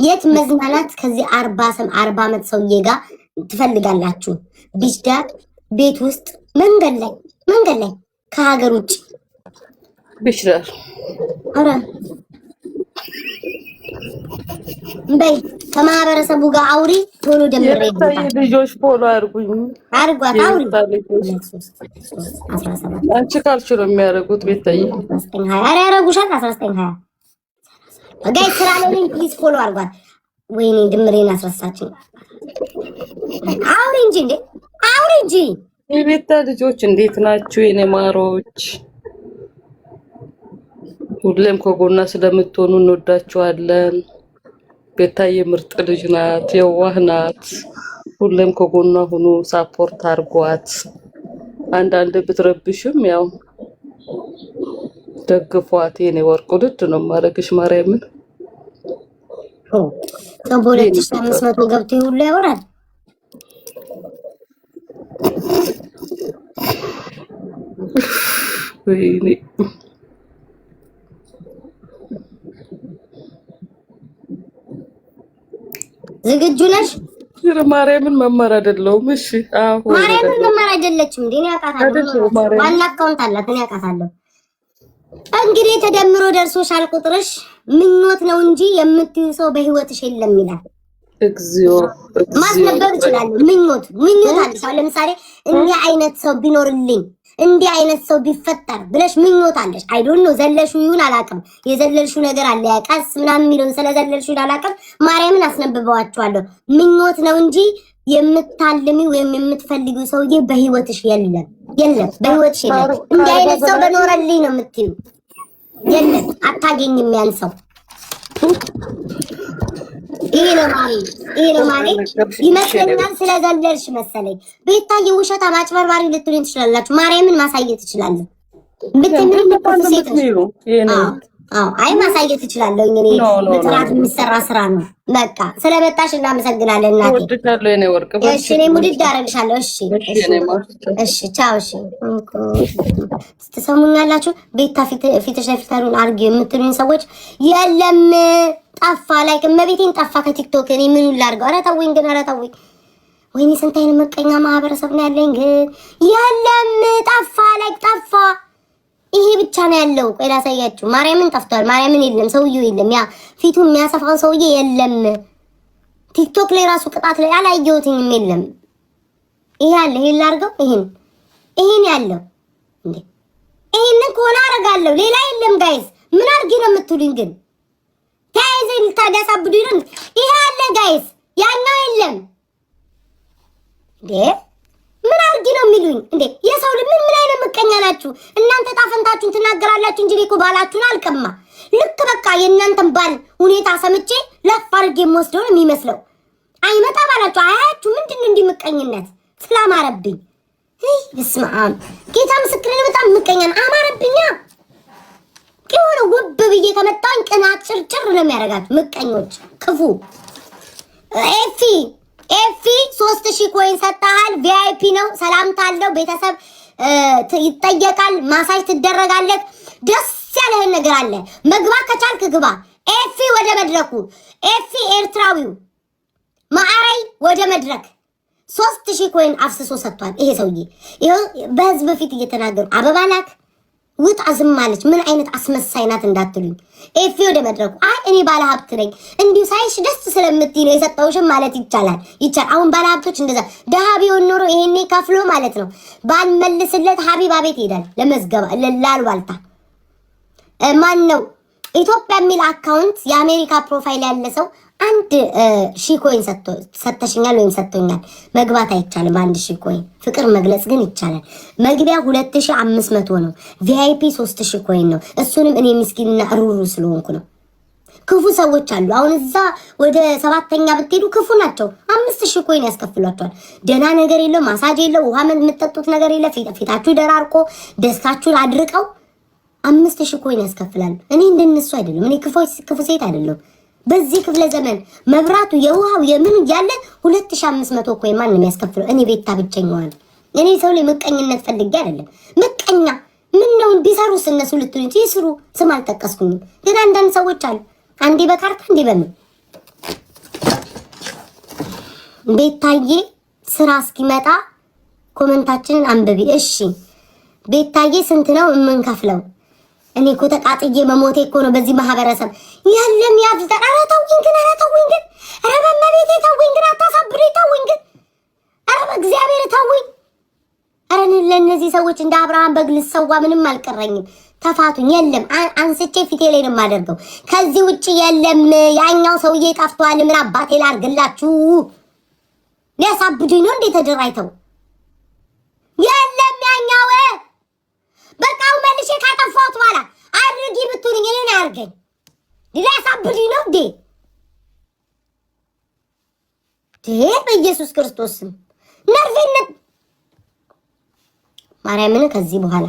የት መዝናናት ከዚህ 40 ዓመት ሰውዬ ጋር ትፈልጋላችሁ? ቢች ዳር፣ ቤት ውስጥ፣ መንገድ ላይ ከሀገር ውጭ ቢች ዳር። ኧረ በይ ከማህበረሰቡ ጋር አውሪ። ቶሎ ደምሬ ልጆች ፎሎ አድርጉኝ። አድርጓት አውሪ። 17 አንቺ ካልሽ ነው የሚያደርጉት። ቤታዬ 19 20 ኧረ ያደርጉሻል። 19 20 ጋይ ስራ ላይ ፕሊዝ ፎሎ አድርጓት። ወይኔ ድምሬን አስረሳችኝ። አውሪ እንጂ የቤታ ልጆች እንዴት ናችሁ የኔ ማሮች? ሁሌም ከጎና ስለምትሆኑ እንወዳችኋለን። ቤታዬ ምርጥ ልጅ ናት፣ የዋህ ናት። ሁሌም ከጎና ሁኑ፣ ሳፖርት አድርጓት። አንዳንድ ብትረብሽም ያው ደግፏት። የኔ ወርቅ ውድድ ነው ማረግሽ ማርያምን። ከ2500 ገብቶ ሁሉ ያወራል። ወይኔ ዝግጁ ነሽ? ማርያምን መማር አይደለሁም። እሺ ማርያምን መማር አይደለችም እንዴ? እኔ አውቃታለሁ። ዋና አካውንት አላት። እኔ አውቃታለሁ። እንግዲህ ተደምሮ ደርሶሻል ቁጥርሽ። ምኞት ነው እንጂ የምትዩ ሰው በህይወትሽ የለም ይላል። እግዚኦ ማስነበብ ይችላል። ምኞት አለሽ። ለምሳሌ እንዲህ አይነት ሰው ቢኖርልኝ፣ እንዲህ አይነት ሰው ቢፈጠር ብለሽ ምኞት አለሽ። አይ ዶንት ኖ ዘለሹ ይሁን አላውቅም። የዘለልሹ ነገር አለ ያቃስ ምናምን የሚለውን ስለዘለልሹ አላውቅም። ማርያምን አስነብበዋቸዋለሁ። ምኞት ነው እንጂ የምታልሚ ወይም የምትፈልጊው ሰውዬ በህይወትሽ የለም። በህይወትሽ የለም። እንዲህ አይነት ሰው በኖረልኝ ነው የምትዩ። የለም፣ አታገኝም ያን ሰው። ይሄ ነው ማለት ይመስለኛል። ስለዘለልሽ መሰለኝ። ቤታዬ ውሸት አጭበርባሪ ልትሉኝ ትችላላችሁ። ማርያምን ማሳየት ትችላለሁ። አይ ማሳየት እችላለሁ። እኔ በጥራት የሚሰራ ስራ ነው። በቃ ስለመጣሽ እናመሰግናለን እናቴ። ወድካለሁ የኔ ወርቅ። እሺ እኔ ሙድድ አደርግሻለሁ። እሺ ቻው። እሺ ትሰሙኛላችሁ? ቤታ ፊትሽ ለፊታሩን አርጊ የምትሉኝ ሰዎች የለም ጠፋ፣ ላይክ እመቤቴን ጠፋ ከቲክቶክ። እኔ ምን ላድርገው? ኧረ ተውኝ ግን፣ ኧረ ተውኝ። ወይኔ ስንት አይነት መቀኛ ማህበረሰብ ነው ያለኝ። ግን የለም ጠፋ፣ ላይክ ጠፋ። ይሄ ብቻ ነው ያለው። ቆይ ላሳያችሁ። ማርያምን ጠፍቷል። ማርያምን የለም፣ ሰውዬው የለም። ያ ፊቱን የሚያሰፋው ሰውዬ የለም። ቲክቶክ ላይ ራሱ ቅጣት ላይ አላየሁትኝም። የለም። ይሄ አለ። ይሄን ላድርገው። ይሄን ያለው እንዴ! ይሄንን ከሆነ አደርጋለሁ። ሌላ የለም ጋይስ። ምን አድርጊ ነው የምትሉኝ? ግን ተያይዘን ልታዳሳብዱ ይሉን። ይሄ አለ ጋይስ፣ ያኛው የለም እንዴ! ምን አድርጊ ነው የሚሉኝ እንዴ? የሰው ልጅ ምን አይነት ምቀኛ ናችሁ እናንተ? ጣፈንታችሁን ትናገራላችሁ እንጂ እኮ ባላችሁን አልቀማ። ልክ በቃ የእናንተን ባል ሁኔታ ሰምቼ ለፍ አድርጌ የምወስደው ነው የሚመስለው። አይመጣ ባላችሁ አያችሁ። ምንድን ነው እንዲህ ምቀኝነት? ስላማረብኝ በስመ አብ ጌታ ምስክሬን፣ በጣም ምቀኛ ነው። አማረብኛ የሆነ ውብ ብዬ ከመጣሁኝ ቅናት ጭርጭር ነው የሚያደርጋችሁ ምቀኞች፣ ክፉ። ኤፊ 3000 ኮይን ሰጣሃል። ቪአይፒ ነው። ሰላምታ አለው። ቤተሰብ ይጠየቃል። ማሳጅ ትደረጋለህ። ደስ ያለህን ነገር አለ። መግባት ከቻልክ ግባ። ኤፊ ወደ መድረኩ። ኤፊ ኤርትራዊው ማዕረይ ወደ መድረክ 3000 ኮይን አፍስሶ ሰጥቷል። ይሄ ሰውዬ ይሄው በህዝብ ፊት እየተናገሩ አበባ ላክ ውጣ ዝም አለች። ምን አይነት አስመሳይ ናት እንዳትሉኝ። ኤፊ ወደ መድረኩ። አይ እኔ ባለ ሀብት ነኝ እንዲሁ ሳይሽ ደስ ስለምትይ ነው የሰጠውሽም ማለት ይቻላል። አሁን ባለ ሀብቶች እንደዛ ደሃ ቢሆን ኖሮ ይሄኔ ከፍሎ ማለት ነው ባልመልስለት ሀቢባ ቤት ይሄዳል ለመዝገባ ላልባልታ። ማን ነው ኢትዮጵያ የሚል አካውንት የአሜሪካ ፕሮፋይል ያለ ሰው 1000 ኮይን ሰጥተሽኛል ወይም ሰጥቶኛል። መግባት አይቻልም። 1000 ኮይን ፍቅር መግለጽ ግን ይቻላል። መግቢያ 2500 ነው። ቪአይፒ 3000 ኮይን ነው። እሱንም እኔ ምስኪንና ሩሩ ስለሆንኩ ነው። ክፉ ሰዎች አሉ። አሁን እዛ ወደ 7ኛ ብትሄዱ ክፉ ናቸው። 5000 ኮይን ያስከፍሏቸዋል። ደህና ነገር የለው፣ ማሳጅ የለው፣ ውሃ የምትጠጡት ነገር የለ። ፊታችሁ ደራርቆ ደስካችሁን አድርቀው 5000 ኮይን ያስከፍላሉ። እኔ እንደነሱ አይደለም። እኔ ክፉ ሴት አይደለም። በዚህ ክፍለ ዘመን መብራቱ የውሃው የምን ያለ 2500 ኮይን ማን ነው የሚያስከፍለው? እኔ ቤታ ብቸኛዋን። እኔ ሰው ላይ ምቀኝነት ፈልጌ አይደለም። ምቀኛ ምን ነው ቢሰሩስ እነሱ ልትሉኝ ይስሩ። ስም አልጠቀስኩኝም። ግን አንዳንድ ሰዎች አሉ አንዴ በካርታ አንዴ በምን ቤታዬ ስራ እስኪመጣ ኮመንታችንን አንብቢ እሺ። ቤታዬ ስንት ነው የምንከፍለው? እኔ እኮ ተቃጥዬ መሞቴ እኮ ነው በዚህ ማህበረሰብ። የለም ያፍጠራ። ኧረ ተውኝ ግን፣ ኧረ ተውኝ ግን፣ ኧረ በመቤቴ ተውኝ ግን፣ አታሳብዱኝ፣ ተውኝ ግን፣ ኧረ በእግዚአብሔር ተውኝ። ኧረ ለእነዚህ ሰዎች እንደ አብርሃም በግ ልሰዋ ምንም አልቀረኝም። ተፋቱኝ። የለም አንስቼ ፊቴ ላይ ነው የማደርገው። ከዚህ ውጭ የለም። ያኛው ሰውዬ ጠፍቷል። ምን አባቴ ላድርግላችሁ? ሊያሳብዱኝ ነው እንዴ ተደራይተው? የለም ያኛው በቃው መልሼ ካጠፋሁት በኋላ አድርጊ ብትሉኝ እኔ ነው ያርገኝ። ሊያሳብዱኝ ነው እንዴ? በኢየሱስ ክርስቶስ ስም ነርቬነት ማርያምን። ከዚህ በኋላ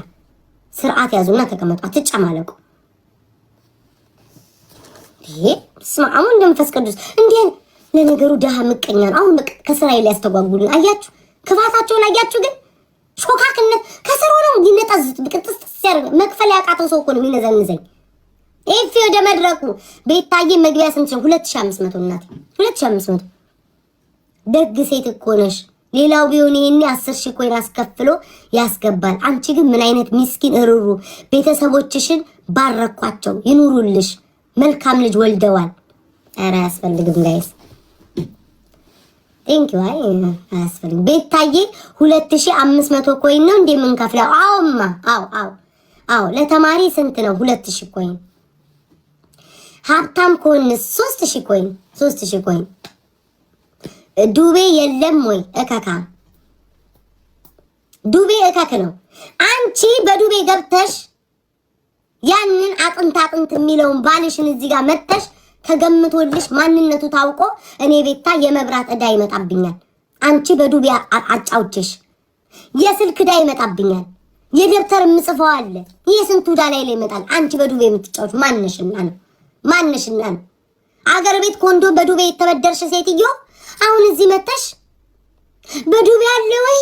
ስርዓት ያዙና ተቀመጡ፣ አትጨማለቁ። ስማሙ እንደምፈስ ቅዱስ እንዴ። ለነገሩ ደሃ ምቀኛ ነው። አሁን በቃ ከስራዬ ላይ ያስተጓጉሉን። አያችሁ ክፋታቸውን አያችሁ። ግን ሾካክነት ከስሮ ነው ይነጣዝት ብቅጥስ ሲያርግ መክፈል ያቃተው ሰው እኮ ነው የሚነዘንዘኝ። ኤፊ ወደ መድረኩ። ቤታዬ መግቢያ ስንት ነው? 2500 እናት 2500። ደግ ሴት እኮ ነሽ። ሌላው ቢሆን ይሄኔ 10000 ኮይን አስከፍሎ ያስገባል። አንቺ ግን ምን አይነት ሚስኪን እሩሩ። ቤተሰቦችሽን ባረኳቸው ይኑሩልሽ። መልካም ልጅ ወልደዋል። ኧረ አያስፈልግም ጋይስ ቴንክ ዩ። አይ አያስፈልግም። ቤታዬ 2500 ኮይን ነው እንዴ የምንከፍለው? አዎማ አዎ። ለተማሪ ስንት ነው? 2000 ኮይን። ሀብታም ከሆንስ 3000 ኮይን 3000 ኮይን። ዱቤ የለም ወይ? እከካ ዱቤ እከክ ነው። አንቺ በዱቤ ገብተሽ ያንን አጥንት የሚለውን ባልሽን እዚህ ጋር መተሽ ተገምቶልሽ ማንነቱ ታውቆ እኔ ቤታ የመብራት ዕዳ ይመጣብኛል። አንቺ በዱቤ አጫውቼሽ የስልክ ዕዳ ይመጣብኛል። የደብተር ምጽፈው አለ። የስንቱ ዳላይ ላይ ይመጣል። አንቺ በዱቤ የምትጫወቱ ማንነሽና ነው? ማንነሽና ነው? አገር ቤት ኮንዶ በዱቤ የተበደርሽ ሴትዮ አሁን እዚህ መተሽ በዱቤ አለ ወይ?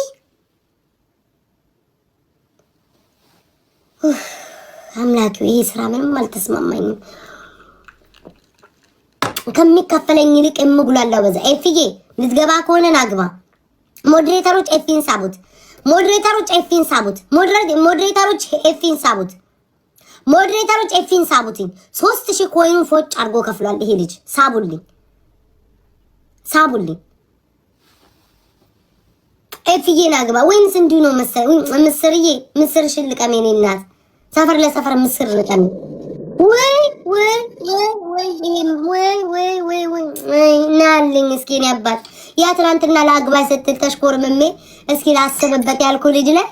አምላኬ ይሄ ስራ ምንም አልተስማማኝም። ከሚከፈለኝ ይልቅ የምጉላላው በዛ። ኤፍዬ ልትገባ ከሆነ ናግባ። ሞዴሬተሮች ኤፊን ሳቡት። ሞዴሬተሮች ኤፊን ሳቡት። ሞዴሬተሮች ኤፊን ሳቡት። ሞዴሬተሮች ኤፊን ሳቡትኝ። 3000 ኮይኑን ፎጭ አርጎ ከፍሏል ይሄ ልጅ። ሳቡልኝ ሳቡልኝ። ኤፍዬ ናግባ ወይንስ እንዲሁ ነው መሰለኝ? ምስርዬ ምስርሽን ልቀሜ እኔ እናት ሰፈር ለሰፈር ምስር ልቀሜ። ወይ ወይ ወይ ወይ ወይ ወይ ናልኝ እስኪ እኔ አባት ያ ትናንትና ለአግባ ስትል ተሽኮርምሜ እስኪ ላስብበት ያልኩ ልጅ ነህ።